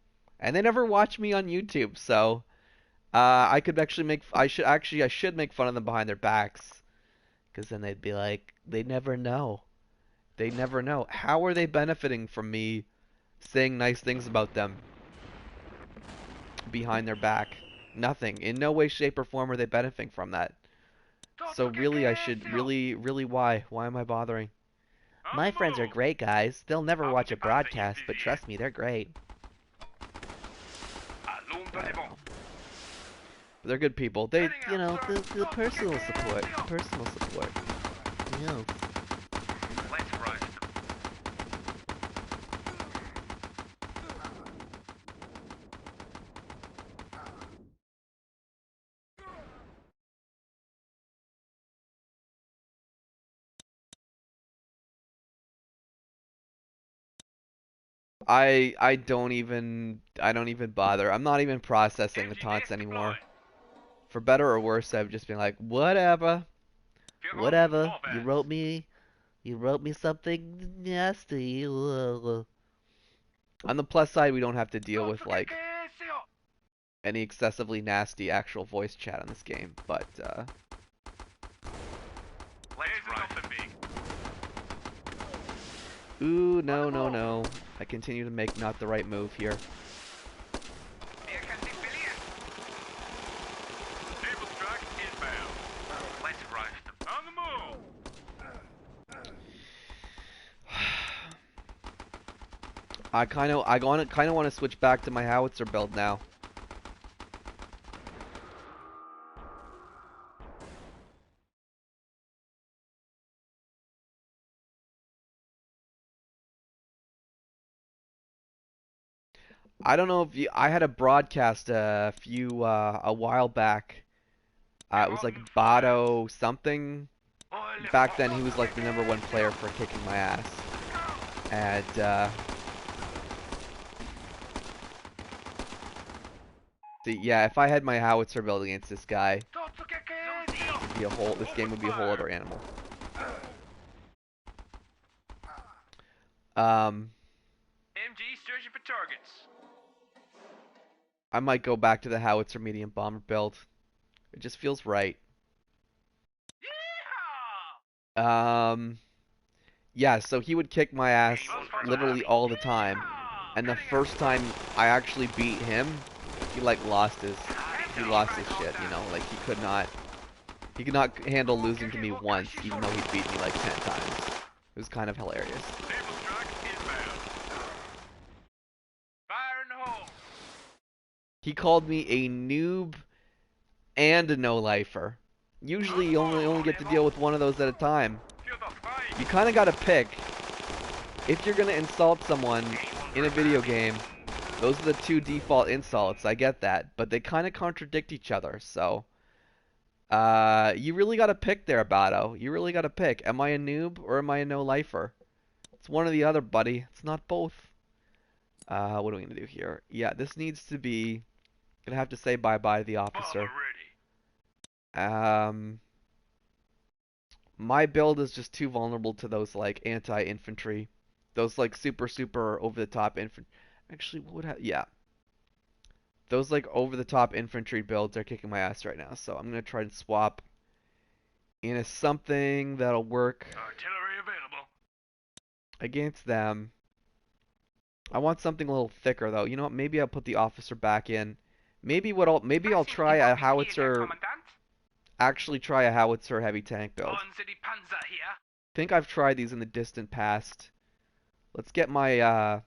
And they never watch me on YouTube, so I could actually I should make fun of them behind their backs, because then they'd be like, they never know. They never know. How are they benefiting from me saying nice things about them behind their back? Nothing. In no way, shape, or form are they benefiting from that. So really, I should really, why? Why am I bothering? My friends are great guys. They'll never watch a broadcast, but trust me, they're great. They're good people. They, you know, the personal support. Personal support. Yeah. Let's roast them. I don't even bother. I'm not even processing the taunts anymore. For better or worse, I've just been like, whatever. Whatever. You wrote me something nasty. On the plus side, we don't have to deal with like any excessively nasty actual voice chat on this game, but ooh, no. I continue to make not the right move here. I kind of want to switch back to my howitzer build now. I don't know if I had a broadcast a while back. It was like Bado something. Back then he was like the #1 player for kicking my ass. And yeah, if I had my howitzer build against this guy, this game would be a whole other animal. MG searching for targets. I might go back to the howitzer medium bomber build. It just feels right. Yeehaw! Yeah, so he would kick my ass literally all the time. And the first time I actually beat him, he like lost his shit, you know, like he could not handle losing to me once, even though he beat me like 10 times. It was kind of hilarious. Fire in the hole. He called me a noob and a no-lifer. Usually you only get to deal with one of those at a time. You kind of got to pick. If you're going to insult someone in a video game, those are the two default insults. I get that, but they kind of contradict each other. So, you really got to pick there, Bato. You really got to pick. Am I a noob or am I a no-lifer? It's one or the other, buddy. It's not both. What are we going to do here? Yeah, this needs to be... Gonna have to say bye-bye to the officer. My build is just too vulnerable to those like anti-infantry, those like super over-the-top infantry. Actually, what would yeah, those like over-the-top infantry builds are kicking my ass right now. So I'm gonna try and swap into something that'll work Artillery available against them. I want something a little thicker though. You know what? Maybe I'll put the officer back in. Maybe I'll try a howitzer. Actually try a howitzer heavy tank build. Think I've tried these in the distant past. Let's get my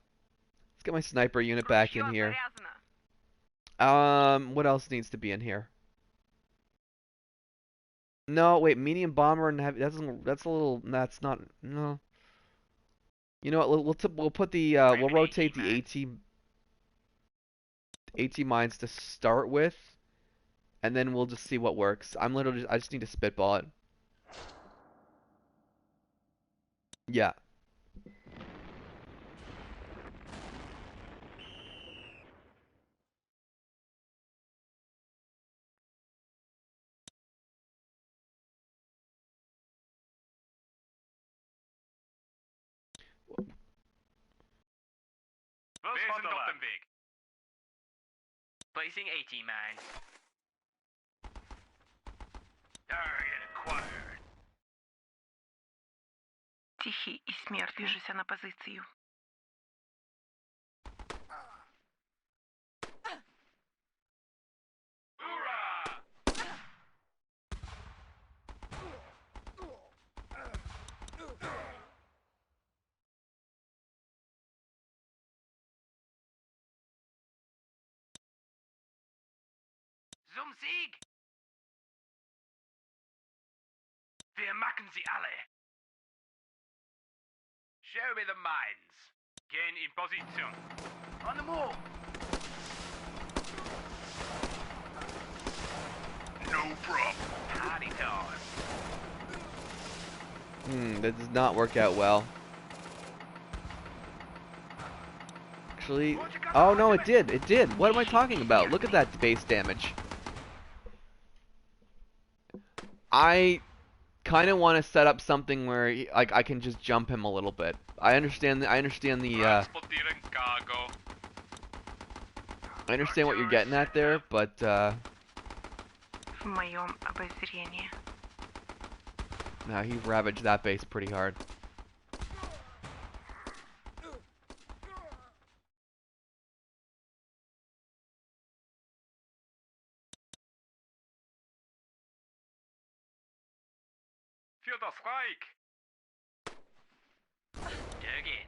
sniper unit back in here. What else needs to be in here? No, wait, medium bomber and heavy. That's a little. That's not. No. You know what? We'll put the we'll rotate the AT mines to start with, and then we'll just see what works. I just need to spitball it. Yeah. Wir sind auf dem Weg. Placing AT mines. Target acquired. Тихий и смерть. Движусь на позицию. Hoorah! Zum Sieg! Wir machen sie alle. Show me the mines. Gehen in Position. On the move! No problem. Party time. That does not work out well. Actually, oh no, it did. It did. What am I talking about? Look at that base damage. I kind of want to set up something where like I can just jump him a little bit. I understand the Transportieren cargo. I understand what you're getting at there, but В моем обозрении. no, he ravaged that base pretty hard. Für das Reich. Dug in.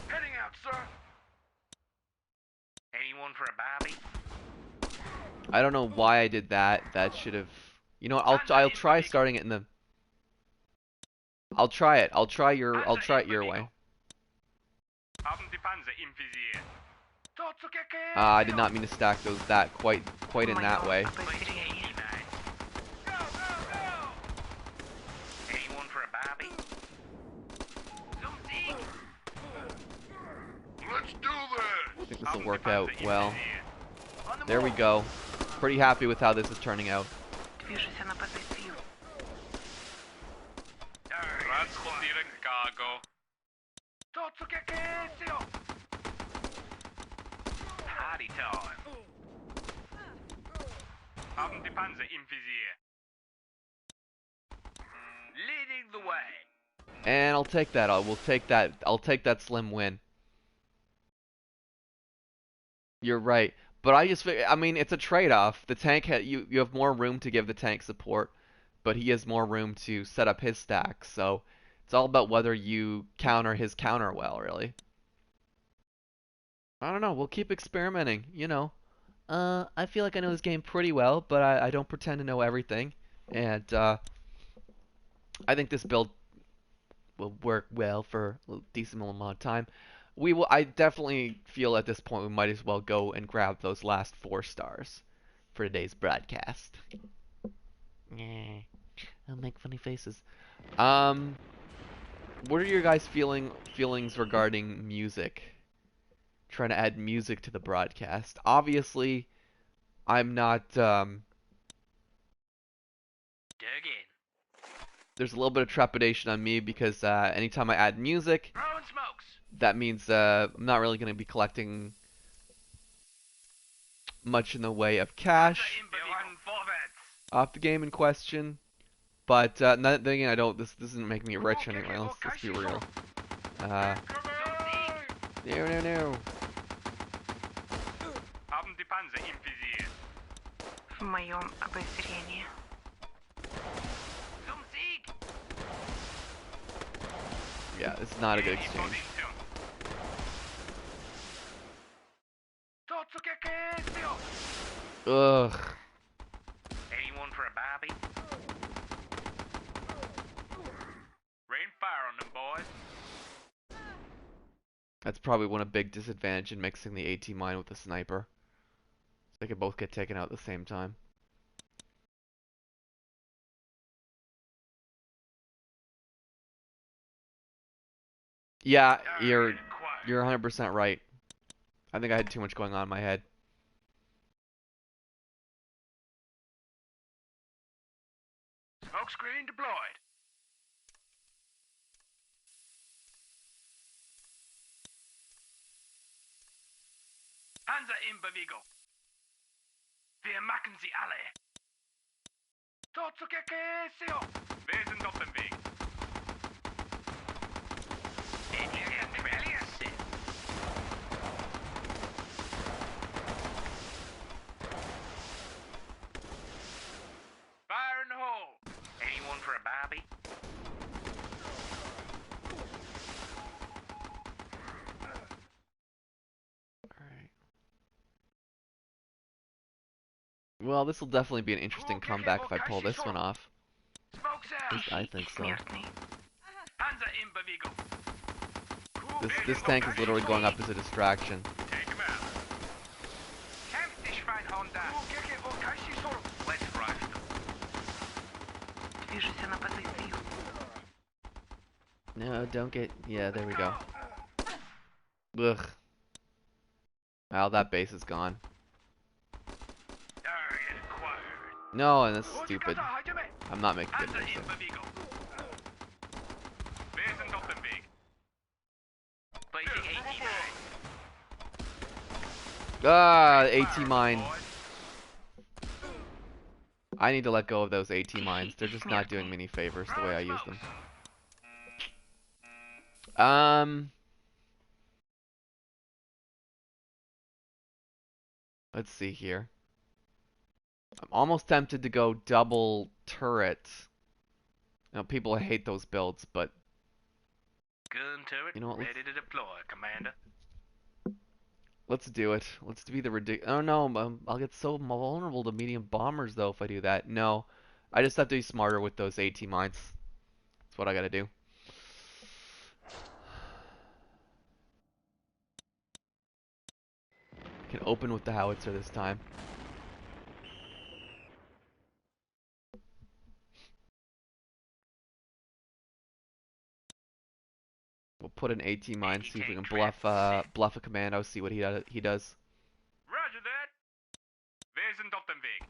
Heading out, sir. Anyone for a Barbie? I don't know why I did that. That should have. You know, what, I'll try starting it in the. I'll try it. I'll try it your way. Haben die Panzer im Visier. I did not mean to stack those quite in that way. Обозрение. Go, go, go! Anyone for a Barbie? Zum Sieg! Let's do I this. think this will Haben work die Panzer out im well. Visier. On the There we move! go. Pretty happy with how this is turning out. Движусь на позицию. Transportieren cargo. Party time. Haben die Panzer im Visier. Leading the way. And I'll take that. I'll take that slim win. You're right. But I mean, it's a trade-off. The tank you have more room to give the tank support, but he has more room to set up his stack. So it's all about whether you counter his counter well, really. I don't know. We'll keep experimenting, you know. I feel like I know this game pretty well, but I don't pretend to know everything. And I think this build will work well for a decent amount of time. I definitely feel at this point we might as well go and grab those last 4 stars for today's broadcast. Yeah, I'll make funny faces. What are your guys' feelings regarding music? Trying to add music to the broadcast. Obviously, I'm not. Dug in. There's a little bit of trepidation on me because anytime I add music, Throwing smokes. that means I'm not really going to be collecting much in the way of cash Wir rennen vorwärts. off the game in question. But then again, I don't. This isn't making me rich anyway. Let's be real. No. Haben die Panzer im Visier. В моем обозрении. Zum Sieg! Yeah, this is not a good Gehen in exchange. Position. Ugh. Anyone for a Barbie? Rain fire on them, boys. That's probably one of big disadvantage in mixing the AT mine with the sniper. They could both get taken out at the same time. Yeah, you're 100% right. I think I had too much going on in my head. Smoke screen deployed. Panzer in Bewegung. Wir machen sie alle. Totsuke-Kesio. Wir sind auf dem Weg. Fire in the hole. Anyone for a Barbie? Alright. Well, this will definitely be an interesting comeback if I pull this one off. Smoke's At out. least I think so. Смертный. Panzer in Bewegung. This tank is literally going up as a distraction. Take him out. Kämpf dich, Schweinhunde. Let's rush them. Движусь на позицию. No, don't get... Yeah, there we go. Ugh. Well, that base is gone. Target acquired. No, and that's stupid. I'm not making good Panzer moves in there. Bewegung. Wir sind auf dem Weg. Placing 89. Ah, AT mine. I need to let go of those AT mines. They're just not doing me any favors the way I use them. Let's see here. I'm almost tempted to go double turret. You know, people hate those builds, but Gun turret You know what, ready to deploy, Commander. let's do it. Let's be the ridiculous. Oh no, I'll get so vulnerable to medium bombers though if I do that. No, I just have to be smarter with those AT mines. That's what I gotta do. Can open with the howitzer this time. We'll put an AT mine, see if we can bluff bluff a commando, see what he does. Roger that. Wir sind auf dem Weg.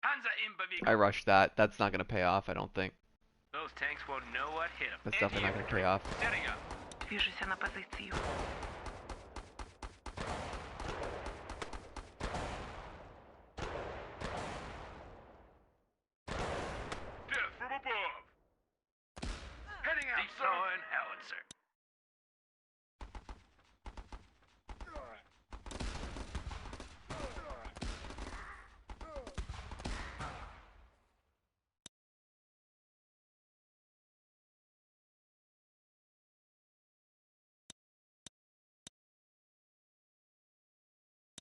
Panzer in Bewegung. I rushed that. That's not gonna pay off, I don't think. Those tanks won't know what hit them. That's definitely not gonna pay off. Setting up. Движусь на позицию. Death from above. Heading out, sir. Deploying howitzer.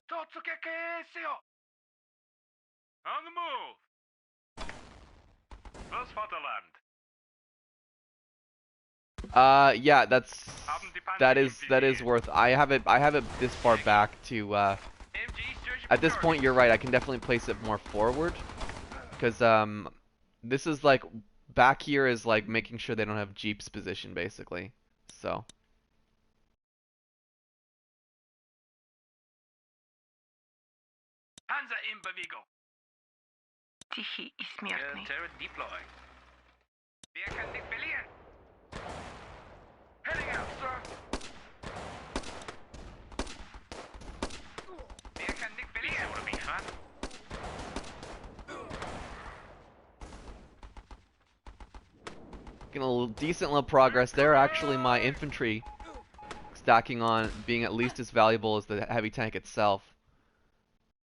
Totsuke-Kesio. On the move. Das Vaterland. Yeah, Haben die Panzer that is infiltriert. worth. I have it this far back to. MG searching At for this point, targets. you're right. I can definitely place it more forward, because this is like back here is like making sure they don't have jeeps positioned basically. So. Panzer in Bewegung. Тихий и Gun смертный. turret deploying. Wir können nicht verlieren. Heading out, sir. Wir können nicht This verlieren. ought to be fun. Getting a little decent little progress there. Actually, my infantry stacking on being at least as valuable as the heavy tank itself.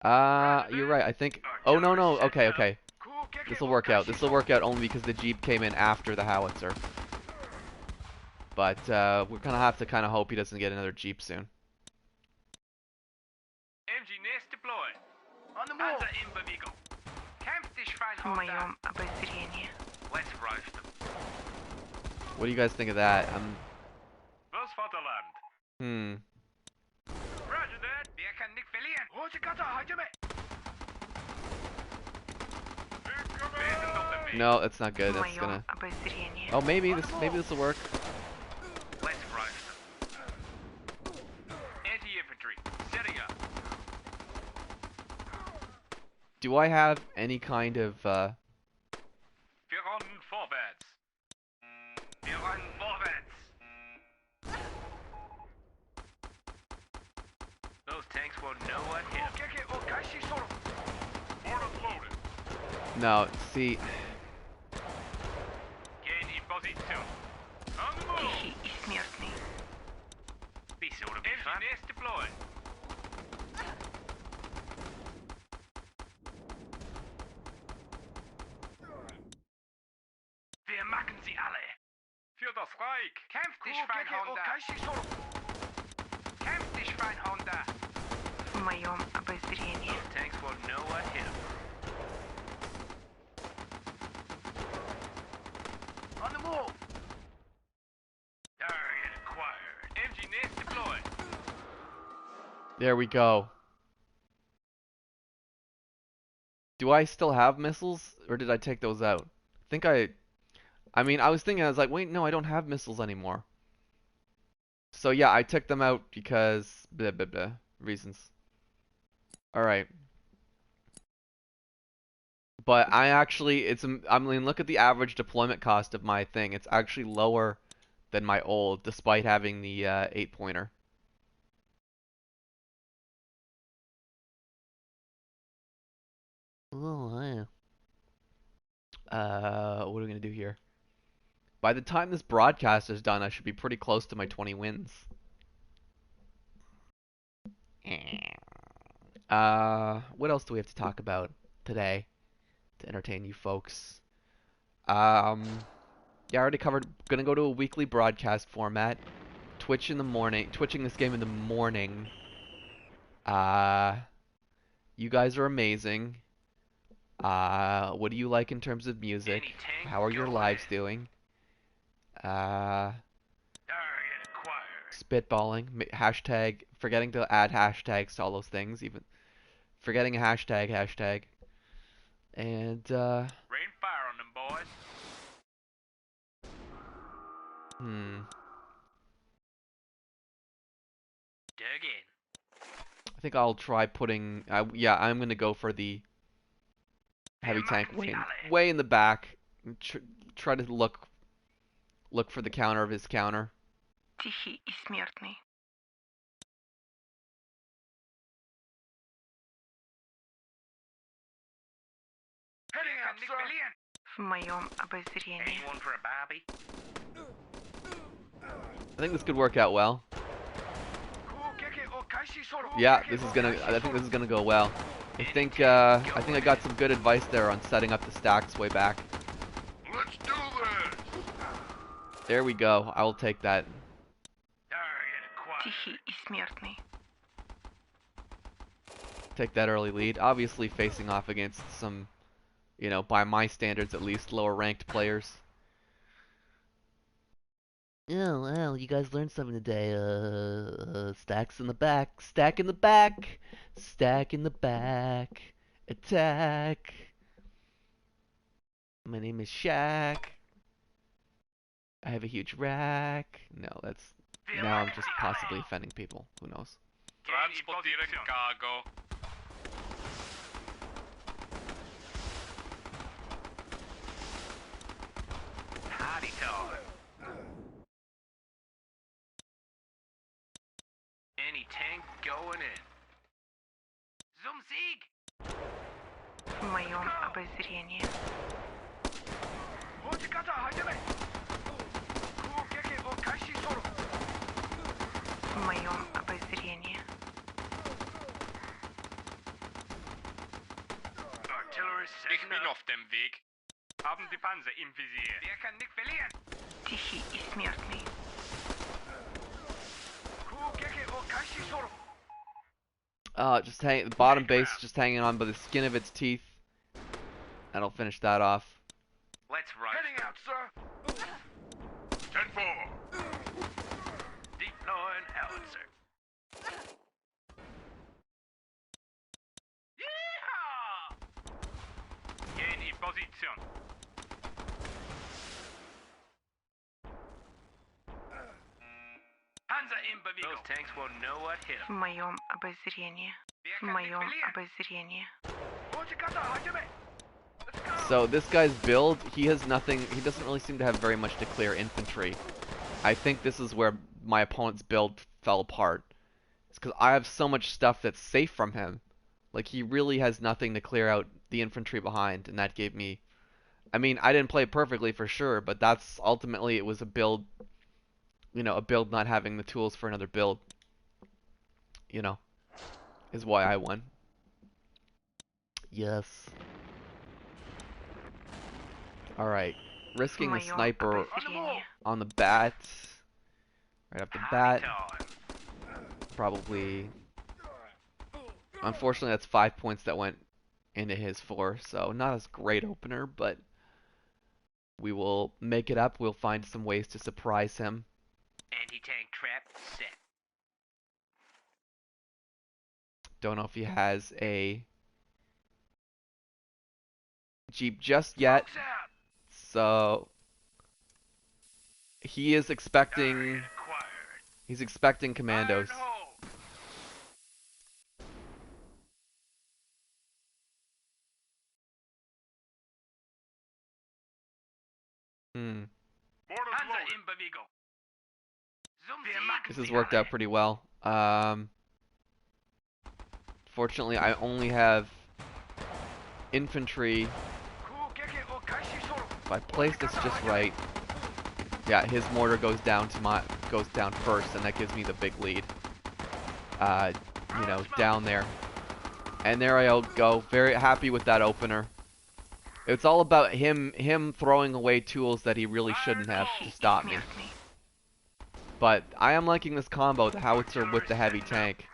You're right. I think. Oh no no. Okay okay. This will work out. This will work out only because the jeep came in after the howitzer. But we're gonna have to kind of hope he doesn't get another jeep soon. MG nest deployed. On the move. Panzer in Bewegung. Kämpf dich, В Schweinhunde. моем обозрении. Let's rush them. What do you guys think of that? Das Vaterland. Roger that. Wir können nicht verlieren. Hosekata, hajime. Wir sind auf dem Weg. No, that's not good. В That's моем gonna. обозрении. Oh, maybe this will work. Let's rush them. Anti-infantry. Setting up. Do I have any kind of Wir rollen vorwärts. tanks will know what hit 'em. 攻撃を開始する Orders loaded No, see, Gain in position On the move Тихий и смертный. This ought to be fun. Engineers deployed Wir machen sie alle Für das Reich Kämpf dich, Schweinhunde Kämpf dich, Schweinhunde В моем обозрении. Tanks will know what hit 'em. On the move Target acquired Engineers deployed there we go. Do I still have missiles, or did I take those out? I mean, I was thinking, I was like, wait, no, I don't have missiles anymore. So yeah, I took them out because blah blah blah reasons. All right. But I mean, look at the average deployment cost of my thing. It's actually lower than my old, despite having the 8-pointer. Oh, yeah. What are we gonna do here? By the time this broadcast is done, I should be pretty close to my 20 wins. What else do we have to talk about today to entertain you folks? Yeah, I already covered. Gonna go to a weekly broadcast format. Twitching this game in the morning. You guys are amazing. What do you like in terms of music? Any tank How are your go lives in. doing? Target acquired. Spitballing. Hashtag. Forgetting to add hashtags to all those things. Even forgetting a hashtag. And Rain fire on them boys Dug in. I think I'll try putting. Yeah, I'm gonna go for the heavy tank way in the back. Try to look for the counter of his counter. Тихий и смертный. Heading out, sir В моем обозрении. Anyone for a Barbie? I think this could work out well. Yeah, I think this is gonna go well. I think I got some good advice there on setting up the stacks way back. Let's do this There we go. I will take that. Target acquired. Тихий и смертный. Take that early lead. Obviously facing off against some, by my standards at least, lower ranked players. Oh, well, you guys learned something today. Stacks in the back. Stack in the back. Stack in the back. Attack. My name is Shaq. I have a huge rack. No, now I'm just possibly offending people. Who knows? Transportieren cargo Party time. Any tank going in. Zum Sieg. В моем обозрении. В моем обозрении. Artillery Ich setting bin up. auf dem Weg Haben die Panzer im Visier Wir können nicht verlieren. Тихий и смертный. The bottom base just hanging on by the skin of its teeth. That'll finish that off. Let's roast Heading them. out, sir 10-4 Deploying howitzer. Yeehaw! Gain in position Panzer in Those Bewegung tanks will know what hit В 'em. моем обозрении. Wir В können nicht моем verlieren обозрении. So this guy's build, he doesn't really seem to have very much to clear infantry. I think this is where my opponent's build fell apart. It's because I have so much stuff that's safe from him. Like, he really has nothing to clear out the infantry behind, and that gave me... I mean, I didn't play perfectly for sure, but that's ultimately it was a build, a build not having the tools for another build, you know, is why I won. Yes. Alright. Risking the Моё sniper обозрение. on the bat. Right off the bat. Time. Probably. Unfortunately, that's 5 points that went into his 4, so not as great opener, but we will make it up. We'll find some ways to surprise him. Anti-tank trap set. Don't know if he has a Jeep just yet, Smoke's out. so he is expecting Target acquired. he's expecting Fire commandos. in the hole. Hmm. Mortar's Panzer loaded. in Bewegung. Zum Wir Sieg. machen This has sie worked alle. out pretty well. Fortunately, I only have infantry. If I place this just right, yeah, his mortar goes down first, and that gives me the big lead. Down there, and there I go. Very happy with that opener. It's all about him throwing away tools that he really shouldn't have to stop me. But I am liking this combo, the howitzer with the heavy tank,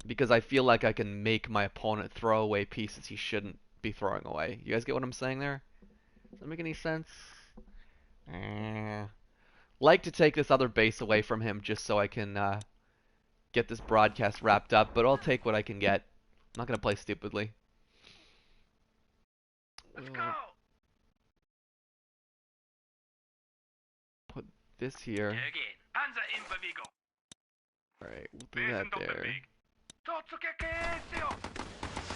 because I feel like I can make my opponent throw away pieces he shouldn't be throwing away. You guys get what I'm saying there? Does that make any sense? Like to take this other base away from him just so I can get this broadcast wrapped up, but I'll take what I can get. I'm not gonna play stupidly. Let's go. Put this here. Again. Panzer in Bewegung. Alright, we'll Wir do that sind auf dem there. Weg. Totsuke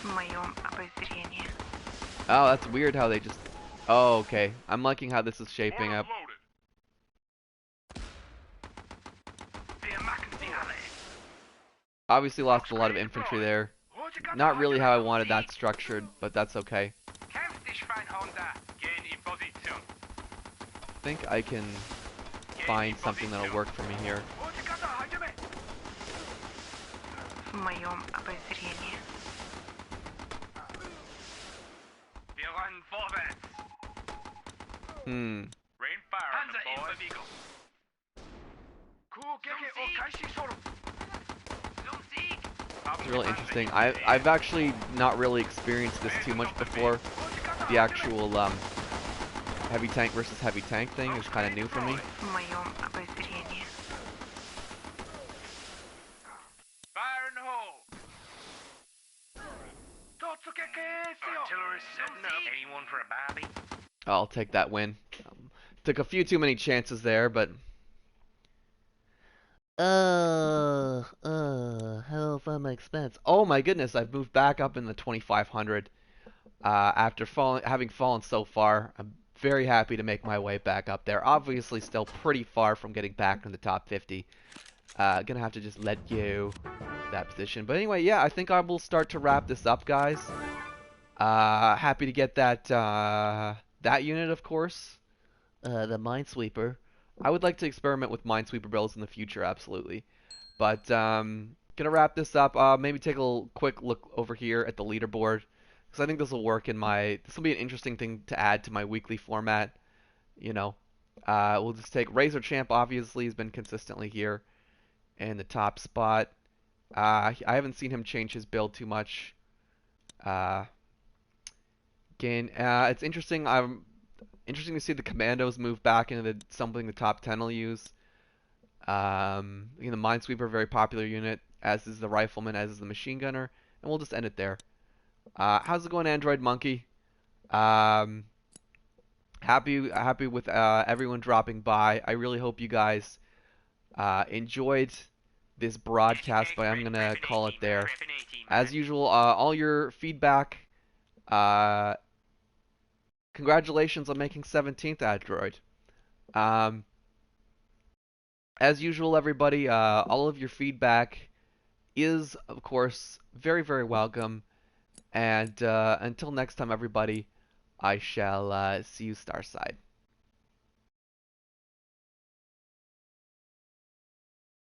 В моем обозрении. Oh, that's weird how they just... Oh, okay. I'm liking how this is shaping up. Mortar's loaded. Wir machen sie alle. Obviously lost a lot of infantry there. Not really how I wanted that structured, but that's okay. Kämpf dich, Schweinhund da. Gehen in Position. I think I can find something that'll work for me here. В моем обозрении. Wir rennen vorwärts. Rain fire on Panzer them, in boys. Bewegung. Zum Sieg. It's really interesting. I've actually not really experienced this too much before. The actual heavy tank versus heavy tank thing is kind of new for me. В моем обозрении. Fire in the hole. Artillery's setting up. Anyone for a Bobby? I'll take that win. Took a few too many chances there, but... Hell for my expense. Oh my goodness, I've moved back up in the 2500. After having fallen so far, I'm very happy to make my way back up there. Obviously still pretty far from getting back in the top 50. Gonna have to just let you that position. But anyway, yeah, I think I will start to wrap this up, guys. Happy to get that that unit, of course. The Minesweeper. I would like to experiment with Minesweeper builds in the future, absolutely. But gonna wrap this up. Maybe take a quick look over here at the leaderboard, because I think this will work in my. This will be an interesting thing to add to my weekly format. We'll just take Razor Champ. Obviously, has been consistently here in the top spot. I haven't seen him change his build too much. Again, it's interesting. Interesting to see the commandos move back into something the top 10 will use. The Minesweeper, very popular unit, as is the Rifleman, as is the Machine Gunner, and we'll just end it there. How's it going, Android Monkey? Happy with everyone dropping by. I really hope you guys enjoyed this broadcast, but I'm gonna call it there. As usual, all your feedback. Congratulations on making 17th, Android. as usual, everybody, all of your feedback is, of course, very, very welcome. And until next time, everybody, I shall see you Starside.